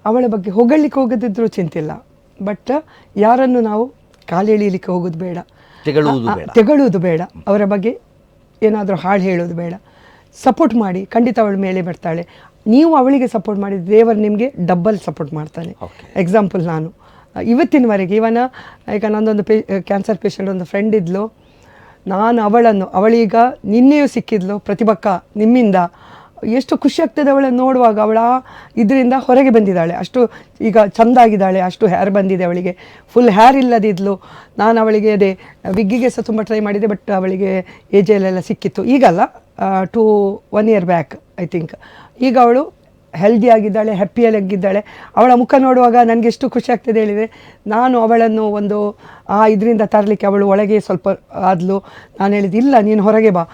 ಅವಳ ಬಗ್ಗೆ ಹೊಗಳಿಕ್ಕೆ ಹೋಗೋದಿದ್ರೂ ಚಿಂತಿಲ್ಲ, ಬಟ್ ಯಾರನ್ನು ನಾವು ಕಾಲೆಳೀಲಿಕ್ಕೆ ಹೋಗೋದು ಬೇಡ, ತೆಗಳುವುದು ಬೇಡ, ಅವರ ಬಗ್ಗೆ ಏನಾದರೂ ಹಾಳು ಹೇಳೋದು ಬೇಡ. ಸಪೋರ್ಟ್ ಮಾಡಿ, ಖಂಡಿತ ಅವಳ ಮೇಲೆ ಬರ್ತಾಳೆ. ನೀವು ಅವಳಿಗೆ ಸಪೋರ್ಟ್ ಮಾಡಿ ದೇವರು ನಿಮಗೆ ಡಬ್ಬಲ್ ಸಪೋರ್ಟ್ ಮಾಡ್ತಾನೆ. ಎಕ್ಸಾಂಪಲ್, ನಾನು ಇವತ್ತಿನವರೆಗೆ ಈಗ ನನ್ನೊಂದು ಕ್ಯಾನ್ಸರ್ ಪೇಷಂಟ್ ಒಂದು ಫ್ರೆಂಡ್ ಇದ್ಲು, ನಾನು ಅವಳೀಗ ನಿನ್ನೆಯೂ ಸಿಕ್ಕಿದ್ಲು, ಪ್ರತಿಭಕ್ಕ ನಿಮ್ಮಿಂದ ಎಷ್ಟು ಖುಷಿ ಆಗ್ತದೆ ಅವಳನ್ನು ನೋಡುವಾಗ. ಅವಳ ಇದರಿಂದ ಹೊರಗೆ ಬಂದಿದ್ದಾಳೆ, ಅಷ್ಟು ಈಗ ಚೆಂದಾಗಿದ್ದಾಳೆ, ಅಷ್ಟು ಹೇರ್ ಬಂದಿದೆ ಅವಳಿಗೆ. ಫುಲ್ ಹೇರ್ ಇಲ್ಲದಿದ್ಲು. ನಾನು ಅವಳಿಗೆ ಅದೇ ವಿಗ್ಗಿಗೆ ಸಹ ತುಂಬ ಟ್ರೈ ಮಾಡಿದೆ, ಬಟ್ ಅವಳಿಗೆ ಏಜಲ್ಲೆಲ್ಲ ಸಿಕ್ಕಿತ್ತು. ಈಗಲ್ಲ, 1 year ಬ್ಯಾಕ್ ಐ ಥಿಂಕ್. ಈಗ ಅವಳು ಹೆಲ್ದಿ ಆಗಿದ್ದಾಳೆ, ಹ್ಯಾಪಿಯಾಗಿದ್ದಾಳೆ. ಅವಳ ಮುಖ ನೋಡುವಾಗ ನನಗೆ ಎಷ್ಟು ಖುಷಿ ಆಗ್ತದೆ ಹೇಳಿದರೆ, ನಾನು ಅವಳನ್ನು ಒಂದು ಇದರಿಂದ ತರಲಿಕ್ಕೆ ಅವಳು ಒಳಗೆ ಸ್ವಲ್ಪ ಆದಲು. ನಾನು ಹೇಳಿದ್ದು, ಇಲ್ಲ ನೀನು ಹೊರಗೆ ಬಾ.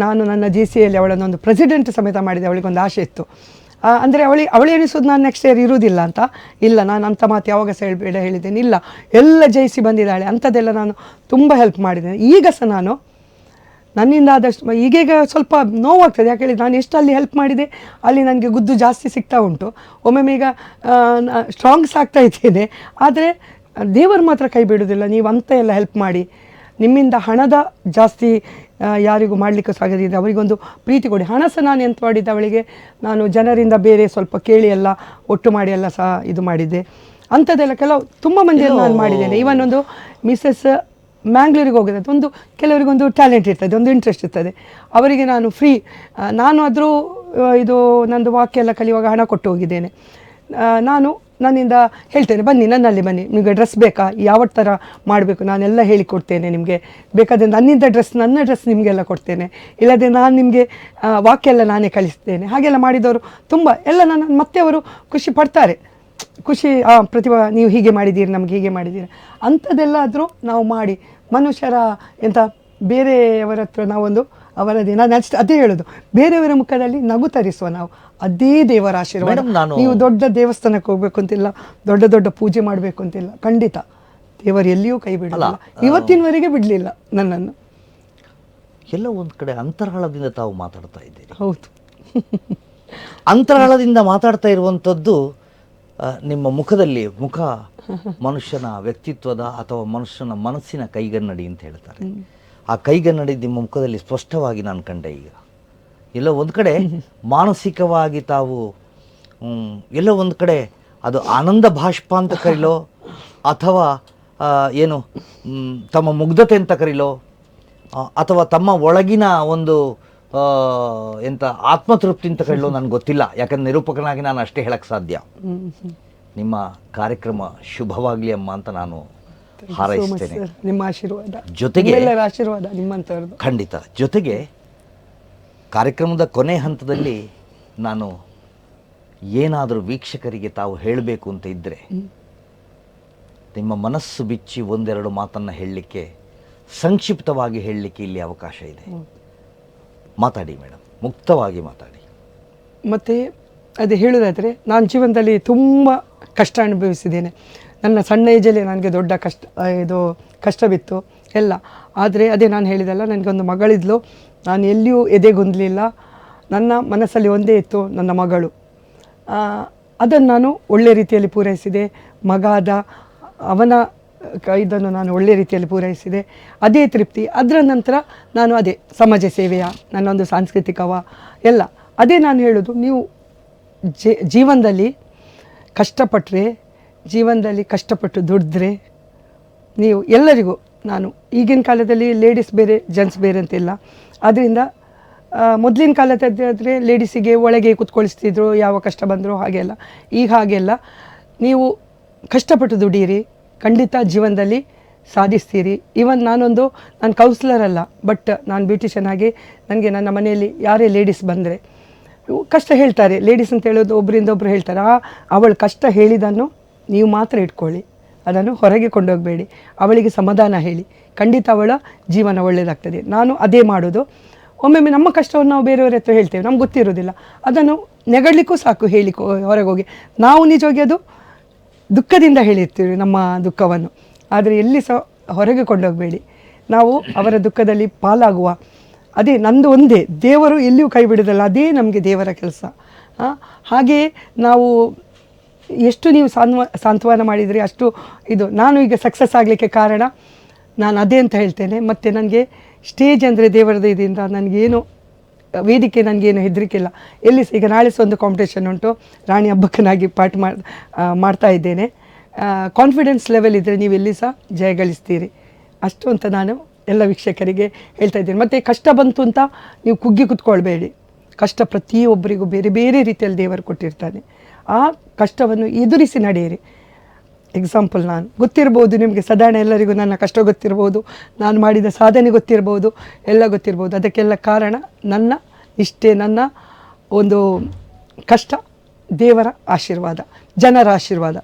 ನಾನು ನನ್ನ JCಯಲ್ಲಿ ಅವಳನ್ನೊಂದು ಪ್ರೆಸಿಡೆಂಟ್ ಸಮೇತ ಮಾಡಿದೆ. ಅವಳಿಗೊಂದು ಆಸೆ ಇತ್ತು, ಅಂದರೆ ಅವಳು ಎಣಿಸೋದು ನಾನು ನೆಕ್ಸ್ಟ್ ಇಯರ್ ಇರುವುದಿಲ್ಲ ಅಂತ. ಇಲ್ಲ, ನಾನು ಅಂಥ ಮಾತು ಯಾವಾಗ ಸಹ ಹೇಳಬೇಡ ಹೇಳಿದ್ದೇನೆ. ಇಲ್ಲ, ಎಲ್ಲ ಜಯಿಸಿ ಬಂದಿದ್ದಾಳೆ. ಅಂಥದ್ದೆಲ್ಲ ನಾನು ತುಂಬ ಹೆಲ್ಪ್ ಮಾಡಿದ್ದೇನೆ. ಈಗ ಸಹ ನಾನು ನನ್ನಿಂದ ಆದಷ್ಟು, ಈಗೀಗ ಸ್ವಲ್ಪ ನೋವಾಗ್ತದೆ, ಯಾಕೆ ಹೇಳಿದ್ರೆ ನಾನು ಎಷ್ಟು ಅಲ್ಲಿ ಹೆಲ್ಪ್ ಮಾಡಿದೆ ಅಲ್ಲಿ ನನಗೆ ಗುದ್ದು ಜಾಸ್ತಿ ಸಿಗ್ತಾ ಉಂಟು. ಒಮ್ಮೊಮ್ಮೆ ಈಗ ಸ್ಟ್ರಾಂಗ್ಸ್ ಆಗ್ತಾ ಇದ್ದೇನೆ, ಆದರೆ ದೇವರು ಮಾತ್ರ ಕೈ ಬಿಡೋದಿಲ್ಲ. ನೀವು ಅಂಥ ಎಲ್ಲ ಹೆಲ್ಪ್ ಮಾಡಿ, ನಿಮ್ಮಿಂದ ಹಣದ ಜಾಸ್ತಿ ಯಾರಿಗೂ ಮಾಡಲಿಕ್ಕೆ ಸಾಧ್ಯದಿದೆ, ಅವರಿಗೊಂದು ಪ್ರೀತಿ ಕೊಡಿ. ಹಣ ಸಹ ನಾನು ಎಂತ ಮಾಡಿದ್ದೆ, ಅವಳಿಗೆ ನಾನು ಜನರಿಂದ ಬೇರೆ ಸ್ವಲ್ಪ ಕೇಳಿ ಎಲ್ಲ ಒಟ್ಟು ಮಾಡಿ ಎಲ್ಲ ಸಹ ಇದು ಮಾಡಿದ್ದೆ. ಅಂಥದ್ದೆಲ್ಲ ತುಂಬ ಮಂದಿಯನ್ನು ನಾನು ಮಾಡಿದ್ದೇನೆ. ಇವನ್ ಒಂದು ಮಿಸ್ಸಸ್ ಮ್ಯಾಂಗ್ಳೂರಿಗೆ ಹೋಗಿದೆ, ಕೆಲವರಿಗೊಂದು ಟ್ಯಾಲೆಂಟ್ ಇರ್ತದೆ, ಒಂದು ಇಂಟ್ರೆಸ್ಟ್ ಇರ್ತದೆ, ಅವರಿಗೆ ನಾನು ಫ್ರೀ, ನಾನು ಆದರೂ ಇದು ನಂದು ವಾಕ್ಯ ಎಲ್ಲ ಕಲಿಯುವಾಗ ಹಣ ಕೊಟ್ಟು ಹೋಗಿದ್ದೇನೆ. ನಾನು ನನ್ನಿಂದ ಹೇಳ್ತೇನೆ, ಬನ್ನಿ ನನ್ನಲ್ಲಿ ಬನ್ನಿ, ನಿಮಗೆ ಡ್ರೆಸ್ ಬೇಕಾ, ಯಾವ ಥರ ಮಾಡಬೇಕು ನಾನೆಲ್ಲ ಹೇಳಿಕೊಡ್ತೇನೆ ನಿಮಗೆ. ಬೇಕಾದರೆ ನನ್ನ ಡ್ರೆಸ್ ನಿಮಗೆಲ್ಲ ಕೊಡ್ತೇನೆ, ಇಲ್ಲದೆ ನಾನು ನಿಮಗೆ ವಾಕ್ಯ ಎಲ್ಲ ನಾನೇ ಕಲಿಸ್ತೇನೆ. ಹಾಗೆಲ್ಲ ಮಾಡಿದವರು ತುಂಬ ಎಲ್ಲ ನನ್ನ ಮತ್ತೆ ಅವರು ಖುಷಿ ಪಡ್ತಾರೆ. ಖುಷಿ, ಪ್ರತಿಭಾ ನೀವು ಹೀಗೆ ಮಾಡಿದ್ದೀರಿ, ನಮ್ಗೆ ಹೀಗೆ ಮಾಡಿದ್ದೀರಿ ಅಂಥದ್ದೆಲ್ಲಾದರೂ ನಾವು ಮಾಡಿ ಮನುಷ್ಯರ ಬೇರೆಯವರ ಹತ್ರ ನಾವೊಂದು ಅವರ ದಿನ ಅದೇ ಹೇಳೋದು, ಬೇರೆಯವರ ಮುಖದಲ್ಲಿ ನಗು ತರಿಸುವ ನಾವು, ಅದೇ ದೇವರ ಆಶೀರ್ವಾದ. ನೀವು ದೊಡ್ಡ ದೇವಸ್ಥಾನಕ್ಕೆ ಹೋಗ್ಬೇಕು ಅಂತಿಲ್ಲ, ದೊಡ್ಡ ಪೂಜೆ ಮಾಡಬೇಕು ಅಂತಿಲ್ಲ, ಖಂಡಿತ ದೇವರು ಎಲ್ಲಿಯೂ ಕೈ ಬಿಡಲ್ಲ, ಇವತ್ತಿನವರೆಗೆ ಬಿಡಲಿಲ್ಲ ನನ್ನನ್ನು. ಎಲ್ಲ ಒಂದು ಕಡೆ ಅಂತರಾಳದಿಂದ ತಾವು ಮಾತಾಡ್ತಾ ಇದ್ದೀರಿ. ಹೌದು. ಅಂತರಾಳದಿಂದ ಮಾತಾಡ್ತಾ ಇರುವಂಥದ್ದು ನಿಮ್ಮ ಮುಖದಲ್ಲಿ ಮನುಷ್ಯನ ವ್ಯಕ್ತಿತ್ವದ ಅಥವಾ ಮನುಷ್ಯನ ಮನಸ್ಸಿನ ಕೈಗನ್ನಡಿ ಅಂತ ಹೇಳ್ತಾರೆ. ಆ ಕೈಗನ್ನಡಿ ನಿಮ್ಮ ಮುಖದಲ್ಲಿ ಸ್ಪಷ್ಟವಾಗಿ ನಾನು ಕಂಡೆ. ಈಗ ಎಲ್ಲೋ ಒಂದು ಕಡೆ ಮಾನಸಿಕವಾಗಿ ತಾವು ಎಲ್ಲೋ ಒಂದು ಕಡೆ ಅದು ಆನಂದ ಭಾಷ್ಪ ಅಂತ ಕರೀಲೋ ಅಥವಾ ಏನು ತಮ್ಮ ಮುಗ್ಧತೆ ಅಂತ ಕರೀಲೋ ಅಥವಾ ತಮ್ಮ ಒಳಗಿನ ಒಂದು ಎಂಥ ಆತ್ಮತೃಪ್ತಿ ಅಂತ ಕರೀಲೋ ನನಗೆ ಗೊತ್ತಿಲ್ಲ. ಯಾಕಂದ್ರೆ ನಿರೂಪಕನಾಗಿ ನಾನು ಅಷ್ಟೇ ಹೇಳಕ್ಕೆ ಸಾಧ್ಯ. ನಿಮ್ಮ ಕಾರ್ಯಕ್ರಮ ಶುಭವಾಗಲಿ ಅಮ್ಮ ಅಂತ ನಾನು ಹಾರೈಸ್ತೇನೆ. ನಿಮ್ಮ ಆಶೀರ್ವಾದ ಜೊತೆಗೆ ಎಲ್ಲರ ಆಶೀರ್ವಾದ ನಿಮ್ಮಂಥವ್ರದ್ದು. ಖಂಡಿತ. ಜೊತೆಗೆ ಕಾರ್ಯಕ್ರಮದ ಕೊನೆ ಹಂತದಲ್ಲಿ ನಾನು ಏನಾದರೂ ವೀಕ್ಷಕರಿಗೆ ತಾವು ಹೇಳಬೇಕು ಅಂತ ಇದ್ದರೆ, ನಿಮ್ಮ ಮನಸ್ಸು ಬಿಚ್ಚಿ ಒಂದೆರಡು ಮಾತನ್ನು ಹೇಳಲಿಕ್ಕೆ, ಸಂಕ್ಷಿಪ್ತವಾಗಿ ಹೇಳಲಿಕ್ಕೆ ಇಲ್ಲಿ ಅವಕಾಶ ಇದೆ. ಮಾತಾಡಿ ಮೇಡಮ್, ಮುಕ್ತವಾಗಿ ಮಾತಾಡಿ. ಮತ್ತು ಅದು ಹೇಳೋದಾದರೆ, ನಾನು ಜೀವನದಲ್ಲಿ ತುಂಬ ಕಷ್ಟ ಅನುಭವಿಸಿದ್ದೇನೆ. ನನ್ನ ಸಣ್ಣ ಏಜಲ್ಲೇ ನನಗೆ ದೊಡ್ಡ ಕಷ್ಟ ಬಿತ್ತು ಎಲ್ಲ. ಆದರೆ ಅದೇ ನಾನು ಹೇಳಿದಲ್ಲ, ನನಗೊಂದು ಮಗಳಿದ್ಲು. ನಾನು ಎಲ್ಲಿಯೂ ಎದೆಗೊಂದಲಿಲ್ಲ. ನನ್ನ ಮನಸ್ಸಲ್ಲಿ ಒಂದೇ ಇತ್ತು, ನನ್ನ ಮಗಳು. ಅದನ್ನು ನಾನು ಒಳ್ಳೆ ರೀತಿಯಲ್ಲಿ ಪೂರೈಸಿದೆ. ಮಗಾದ ಅವನ ಇದನ್ನು ನಾನು ಒಳ್ಳೆ ರೀತಿಯಲ್ಲಿ ಪೂರೈಸಿದೆ, ಅದೇ ತೃಪ್ತಿ. ಅದರ ನಂತರ ನಾನು ಅದೇ ಸಮಾಜ ಸೇವೆಯ ನನ್ನೊಂದು ಸಾಂಸ್ಕೃತಿಕವ ಎಲ್ಲ ಅದೇ ನಾನು ಹೇಳೋದು. ನೀವು ಜೀವನದಲ್ಲಿ ಕಷ್ಟಪಟ್ಟರೆ, ಜೀವನದಲ್ಲಿ ಕಷ್ಟಪಟ್ಟು ದುಡಿದ್ರೆ ನೀವು ಎಲ್ಲರಿಗೂ, ನಾನು ಈಗಿನ ಕಾಲದಲ್ಲಿ ಲೇಡೀಸ್ ಬೇರೆ ಜೆಂಟ್ಸ್ ಬೇರೆ ಅಂತಿಲ್ಲ. ಆದ್ದರಿಂದ ಮೊದಲಿನ ಕಾಲದಾದರೆ ಲೇಡೀಸಿಗೆ ಒಳಗೆ ಕೂತ್ಕೊಳಿಸ್ತಿದ್ರು, ಯಾವ ಕಷ್ಟ ಬಂದರೂ ಹಾಗೆಲ್ಲ. ಈಗ ಹಾಗೆಲ್ಲ. ನೀವು ಕಷ್ಟಪಟ್ಟು ದುಡೀರಿ, ಖಂಡಿತ ಜೀವನದಲ್ಲಿ ಸಾಧಿಸ್ತೀರಿ. ಈವನ್ ನಾನು ಕೌನ್ಸಿಲರ್ ಅಲ್ಲ, ಬಟ್ ನಾನು ಬ್ಯೂಟಿಷಿಯನ್ ಆಗಿ ನನಗೆ ನನ್ನ ಮನೆಯಲ್ಲಿ ಯಾರೇ ಲೇಡೀಸ್ ಬಂದರೆ ಕಷ್ಟ ಹೇಳ್ತಾರೆ. ಲೇಡೀಸ್ ಅಂತ ಹೇಳೋದು ಒಬ್ಬರಿಂದ ಒಬ್ಬರು ಹೇಳ್ತಾರೆ. ಅವಳು ಕಷ್ಟ ಹೇಳಿದನ್ನು ನೀವು ಮಾತ್ರ ಇಟ್ಕೊಳ್ಳಿ, ಅದನ್ನು ಹೊರಗೆ ಕೊಂಡೋಗಬೇಡಿ. ಅವಳಿಗೆ ಸಮಾಧಾನ ಹೇಳಿ, ಖಂಡಿತ ಅವಳ ಜೀವನ ಒಳ್ಳೆಯದಾಗ್ತದೆ. ನಾನು ಅದೇ ಮಾಡೋದು. ಒಮ್ಮೊಮ್ಮೆ ನಮ್ಮ ಕಷ್ಟವನ್ನು ನಾವು ಬೇರೆಯವ್ರ ಹತ್ರ ಹೇಳ್ತೇವೆ, ನಮ್ಗೆ ಗೊತ್ತಿರೋದಿಲ್ಲ. ಅದನ್ನು ನೆಗಡಲಿಕ್ಕೂ ಸಾಕು, ಹೇಳಿಕೊ ಹೊರಗೆ ಹೋಗಿ. ನಾವು ನಿಜವಾಗಿ ಅದು ದುಃಖದಿಂದ ಹೇಳಿರ್ತೀವಿ ನಮ್ಮ ದುಃಖವನ್ನು. ಆದರೆ ಎಲ್ಲಿ ಸಹ ಹೊರಗೆ ಕೊಂಡೋಗಬೇಡಿ. ನಾವು ಅವರ ದುಃಖದಲ್ಲಿ ಪಾಲಾಗುವ, ಅದೇ ನಂದು ಒಂದೇ. ದೇವರು ಎಲ್ಲಿಯೂ ಕೈ ಬಿಡೋದಲ್ಲ, ಅದೇ ನಮಗೆ ದೇವರ ಕೆಲಸ. ಹಾಗೆಯೇ ನಾವು ಎಷ್ಟು ನೀವು ಸಾಂತ್ವನ ಮಾಡಿದರೆ ಅಷ್ಟು ಇದು. ನಾನು ಈಗ ಸಕ್ಸಸ್ ಆಗಲಿಕ್ಕೆ ಕಾರಣ ನಾನು ಅದೇ ಅಂತ ಹೇಳ್ತೇನೆ. ಮತ್ತು ನನಗೆ ಸ್ಟೇಜ್ ಅಂದರೆ ದೇವರದ ಇದರಿಂದ ನನಗೇನು ವೇದಿಕೆ, ನನಗೇನು ಹೆದರಿಕೆ ಇಲ್ಲ. ಎಲ್ಲಿ ಈಗ ನಾಳೆ ಸಹ ಒಂದು ಕಾಂಪಿಟೇಷನ್ ಉಂಟು, ರಾಣಿ ಹಬ್ಬಕ್ಕನಾಗಿ ಪಾಠ ಮಾಡ್ತಾ ಇದ್ದೇನೆ. ಕಾನ್ಫಿಡೆನ್ಸ್ ಲೆವೆಲ್ ಇದ್ದರೆ ನೀವು ಎಲ್ಲಿ ಸಹ ಜಯಗಳಿಸ್ತೀರಿ, ಅಷ್ಟು ಅಂತ ನಾನು ಎಲ್ಲ ವೀಕ್ಷಕರಿಗೆ ಹೇಳ್ತಾ ಇದ್ದೀನಿ. ಮತ್ತು ಕಷ್ಟ ಬಂತು ಅಂತ ನೀವು ಕುಗ್ಗಿ ಕೂತ್ಕೊಳ್ಬೇಡಿ. ಕಷ್ಟ ಪ್ರತಿಯೊಬ್ಬರಿಗೂ ಬೇರೆ ಬೇರೆ ರೀತಿಯಲ್ಲಿ ದೇವರು ಕೊಟ್ಟಿರ್ತಾನೆ. ಆ ಕಷ್ಟವನ್ನು ಎದುರಿಸಿ ನಡೆಯಿರಿ. ಎಕ್ಸಾಂಪಲ್, ನಾನು ಗೊತ್ತಿರ್ಬೋದು ನಿಮಗೆ, ಸಾಧಾರಣ ಎಲ್ಲರಿಗೂ ನನ್ನ ಕಷ್ಟ ಗೊತ್ತಿರ್ಬೋದು, ನಾನು ಮಾಡಿದ ಸಾಧನೆ ಗೊತ್ತಿರ್ಬೋದು, ಎಲ್ಲ ಗೊತ್ತಿರ್ಬೋದು. ಅದಕ್ಕೆಲ್ಲ ಕಾರಣ ನನ್ನ ನಿಷ್ಠೆ, ನನ್ನ ಒಂದು ಕಷ್ಟ, ದೇವರ ಆಶೀರ್ವಾದ, ಜನರ ಆಶೀರ್ವಾದ.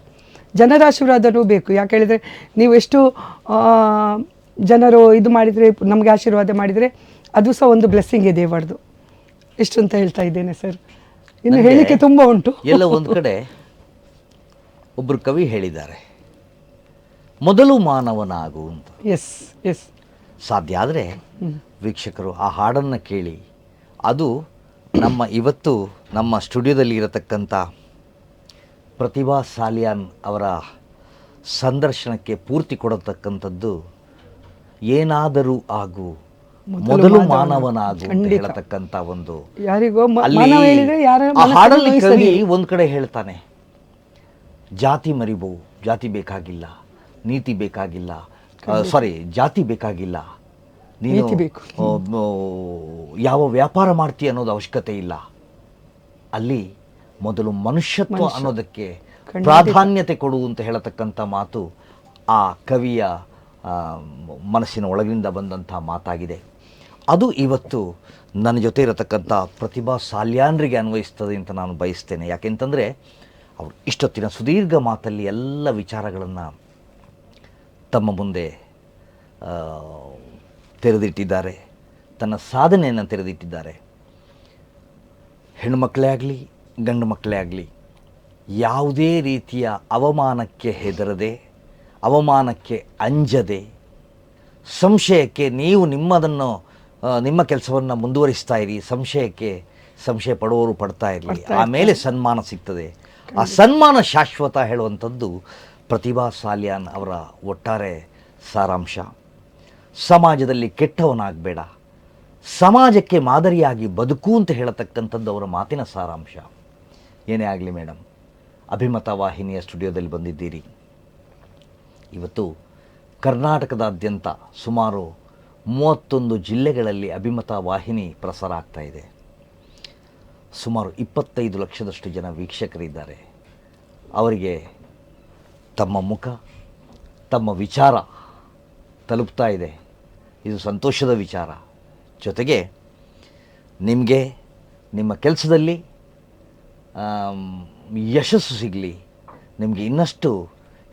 ಜನರ ಆಶೀರ್ವಾದವೂ ಬೇಕು. ಯಾಕೆ ಹೇಳಿದರೆ, ನೀವು ಎಷ್ಟು ಜನರು ಇದು ಮಾಡಿದರೆ, ನಮಗೆ ಆಶೀರ್ವಾದ ಮಾಡಿದರೆ, ಅದು ಸಹ ಒಂದು ಬ್ಲೆಸ್ಸಿಂಗ್ ದೇವರದು. ಎಷ್ಟು ಅಂತ ಹೇಳ್ತಾ ಇದ್ದೇನೆ ಸರ್. ಇನ್ನು ಹೇಳಿಕೆ ತುಂಬ ಉಂಟು. ಎಲ್ಲ ಒಂದು ಕಡೆ ಒಬ್ಬರು ಕವಿ ಹೇಳಿದ್ದಾರೆ, ಮೊದಲು ಮಾನವನಾಗು ಅಂತ. Yes yes. ಸಾಧ್ಯ ಆದರೆ ವೀಕ್ಷಕರು ಆ ಹಾಡನ್ನು ಕೇಳಿ, ಅದು ನಮ್ಮ ಇವತ್ತು ನಮ್ಮ ಸ್ಟುಡಿಯೋದಲ್ಲಿ ಇರತಕ್ಕಂಥ ಪ್ರತಿಭಾ ಸಾಲಿಯಾನ್ ಅವರ ಸಂದರ್ಶನಕ್ಕೆ ಪೂರ್ತಿ ಕೊಡತಕ್ಕಂಥದ್ದು, ಏನಾದರೂ ಆಗು ಮೊದಲು ಮಾನವನಾಗು ಅಂತ ಹೇಳತಕ್ಕಂಥ ಒಂದು. ಯಾರಿಗೋ ಆ ಹಾಡಲ್ಲಿ ಕವಿ ಒಂದು ಕಡೆ ಹೇಳ್ತಾನೆ, ಜಾತಿ ಮರಿಬೋ, ಜಾತಿ ಬೇಕಾಗಿಲ್ಲ, ನೀತಿ ಬೇಕಾಗಿಲ್ಲ, ಜಾತಿ ಬೇಕಾಗಿಲ್ಲ, ನೀನು ಯಾವ ವ್ಯಾಪಾರ ಮಾಡ್ತೀಯ ಅನ್ನೋದು ಅವಶ್ಯಕತೆ ಇಲ್ಲ. ಅಲ್ಲಿ ಮೊದಲು ಮನುಷ್ಯತ್ವ ಅನ್ನೋದಕ್ಕೆ ಪ್ರಾಧಾನ್ಯತೆ ಕೊಡು ಅಂತ ಹೇಳತಕ್ಕಂಥ ಮಾತು ಆ ಕವಿಯ ಮನಸ್ಸಿನ ಒಳಗಿನಿಂದ ಬಂದಂಥ ಮಾತಾಗಿದೆ. ಅದು ಇವತ್ತು ನನ್ನ ಜೊತೆ ಇರತಕ್ಕಂಥ ಪ್ರತಿಭಾ ಸಾಲ್ಯಾನ್ರಿಗೆ ಅನ್ವಯಿಸ್ತದೆ ಅಂತ ನಾನು ಬಯಸ್ತೇನೆ. ಯಾಕೆಂತಂದರೆ ಅವರು ಇಷ್ಟೊತ್ತಿನ ಸುದೀರ್ಘ ಮಾತಲ್ಲಿ ಎಲ್ಲ ವಿಚಾರಗಳನ್ನು ತಮ್ಮ ಮುಂದೆ ತೆರೆದಿಟ್ಟಿದ್ದಾರೆ, ತನ್ನ ಸಾಧನೆಯನ್ನು ತೆರೆದಿಟ್ಟಿದ್ದಾರೆ. ಹೆಣ್ಣುಮಕ್ಕಳೇ ಆಗಲಿ ಗಂಡು ಮಕ್ಕಳೇ ಆಗಲಿ ಯಾವುದೇ ರೀತಿಯ ಅವಮಾನಕ್ಕೆ ಹೆದರದೆ, ಅವಮಾನಕ್ಕೆ ಅಂಜದೆ, ಸಂಶಯಕ್ಕೆ ನೀವು ನಿಮ್ಮ ಕೆಲಸವನ್ನು ಮುಂದುವರಿಸ್ತಾ ಇರಿ, ಸಂಶಯ ಪಡುವವರು ಪಡ್ತಾ ಇರಲಿ, ಆಮೇಲೆ ಸನ್ಮಾನ ಸಿಗ್ತದೆ. ಆ ಸನ್ಮಾನ ಶಾಶ್ವತ ಹೇಳುವಂಥದ್ದು ಪ್ರತಿಭಾ ಸಾಲ್ಯಾನ್ ಅವರ ಒಟ್ಟಾರೆ ಸಾರಾಂಶ. ಸಮಾಜದಲ್ಲಿ ಕೆಟ್ಟವನಾಗಬೇಡ, ಸಮಾಜಕ್ಕೆ ಮಾದರಿಯಾಗಿ ಬದುಕು ಅಂತ ಹೇಳತಕ್ಕಂಥದ್ದು ಅವರ ಮಾತಿನ ಸಾರಾಂಶ. ಏನೇ ಆಗಲಿ ಮೇಡಮ್, ಅಭಿಮತ ವಾಹಿನಿಯ ಸ್ಟುಡಿಯೋದಲ್ಲಿ ಬಂದಿದ್ದೀರಿ. ಇವತ್ತು ಕರ್ನಾಟಕದಾದ್ಯಂತ ಸುಮಾರು 31 ಜಿಲ್ಲೆಗಳಲ್ಲಿ ಅಭಿಮತ ವಾಹಿನಿ ಪ್ರಸಾರ ಆಗ್ತಾ ಇದೆ. ಸುಮಾರು 25 ಲಕ್ಷದಷ್ಟು ಜನ ವೀಕ್ಷಕರಿದ್ದಾರೆ. ಅವರಿಗೆ ತಮ್ಮ ಮುಖ, ತಮ್ಮ ವಿಚಾರ ತಲುಪ್ತಾ ಇದೆ. ಇದು ಸಂತೋಷದ ವಿಚಾರ. ಜೊತೆಗೆ ನಿಮಗೆ ನಿಮ್ಮ ಕೆಲಸದಲ್ಲಿ ಯಶಸ್ಸು ಸಿಗಲಿ, ನಿಮಗೆ ಇನ್ನಷ್ಟು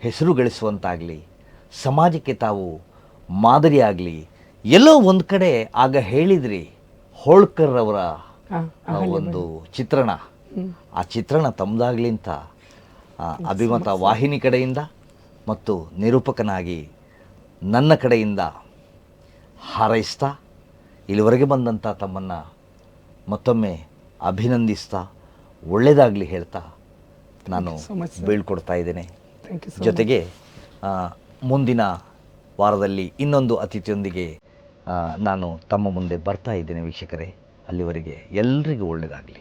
ಹೆಸರು ಗಳಿಸುವಂತಾಗಲಿ, ಸಮಾಜಕ್ಕೆ ತಾವು ಮಾದರಿಯಾಗಲಿ. ಎಲ್ಲೋ ಒಂದು ಕಡೆ ಆಗ ಹೇಳಿದ್ರಿ ಹೋಳ್ಕರ್ ಅವರ ಒಂದು ಚಿತ್ರಣ, ಆ ಚಿತ್ರಣ ತಮ್ಮದಾಗಲಿ ಅಂತ ಅಭಿಮತ ವಾಹಿನಿ ಕಡೆಯಿಂದ ಮತ್ತು ನಿರೂಪಕನಾಗಿ ನನ್ನ ಕಡೆಯಿಂದ ಹಾರೈಸ್ತಾ, ಇಲ್ಲಿವರೆಗೆ ಬಂದಂಥ ತಮ್ಮನ್ನು ಮತ್ತೊಮ್ಮೆ ಅಭಿನಂದಿಸ್ತಾ, ಒಳ್ಳೆಯದಾಗಲಿ ಹೇಳ್ತಾ ನಾನು ಬೀಳ್ಕೊಡ್ತಾ ಇದ್ದೇನೆ. ಜೊತೆಗೆ ಮುಂದಿನ ವಾರದಲ್ಲಿ ಇನ್ನೊಂದು ಅತಿಥಿಯೊಂದಿಗೆ ನಾನು ತಮ್ಮ ಮುಂದೆ ಬರ್ತಾ ಇದ್ದೇನೆ ವೀಕ್ಷಕರೇ. ಅಲ್ಲಿವರೆಗೆ ಎಲ್ರಿಗೂ ಒಳ್ಳೆಯದಾಗಲಿ.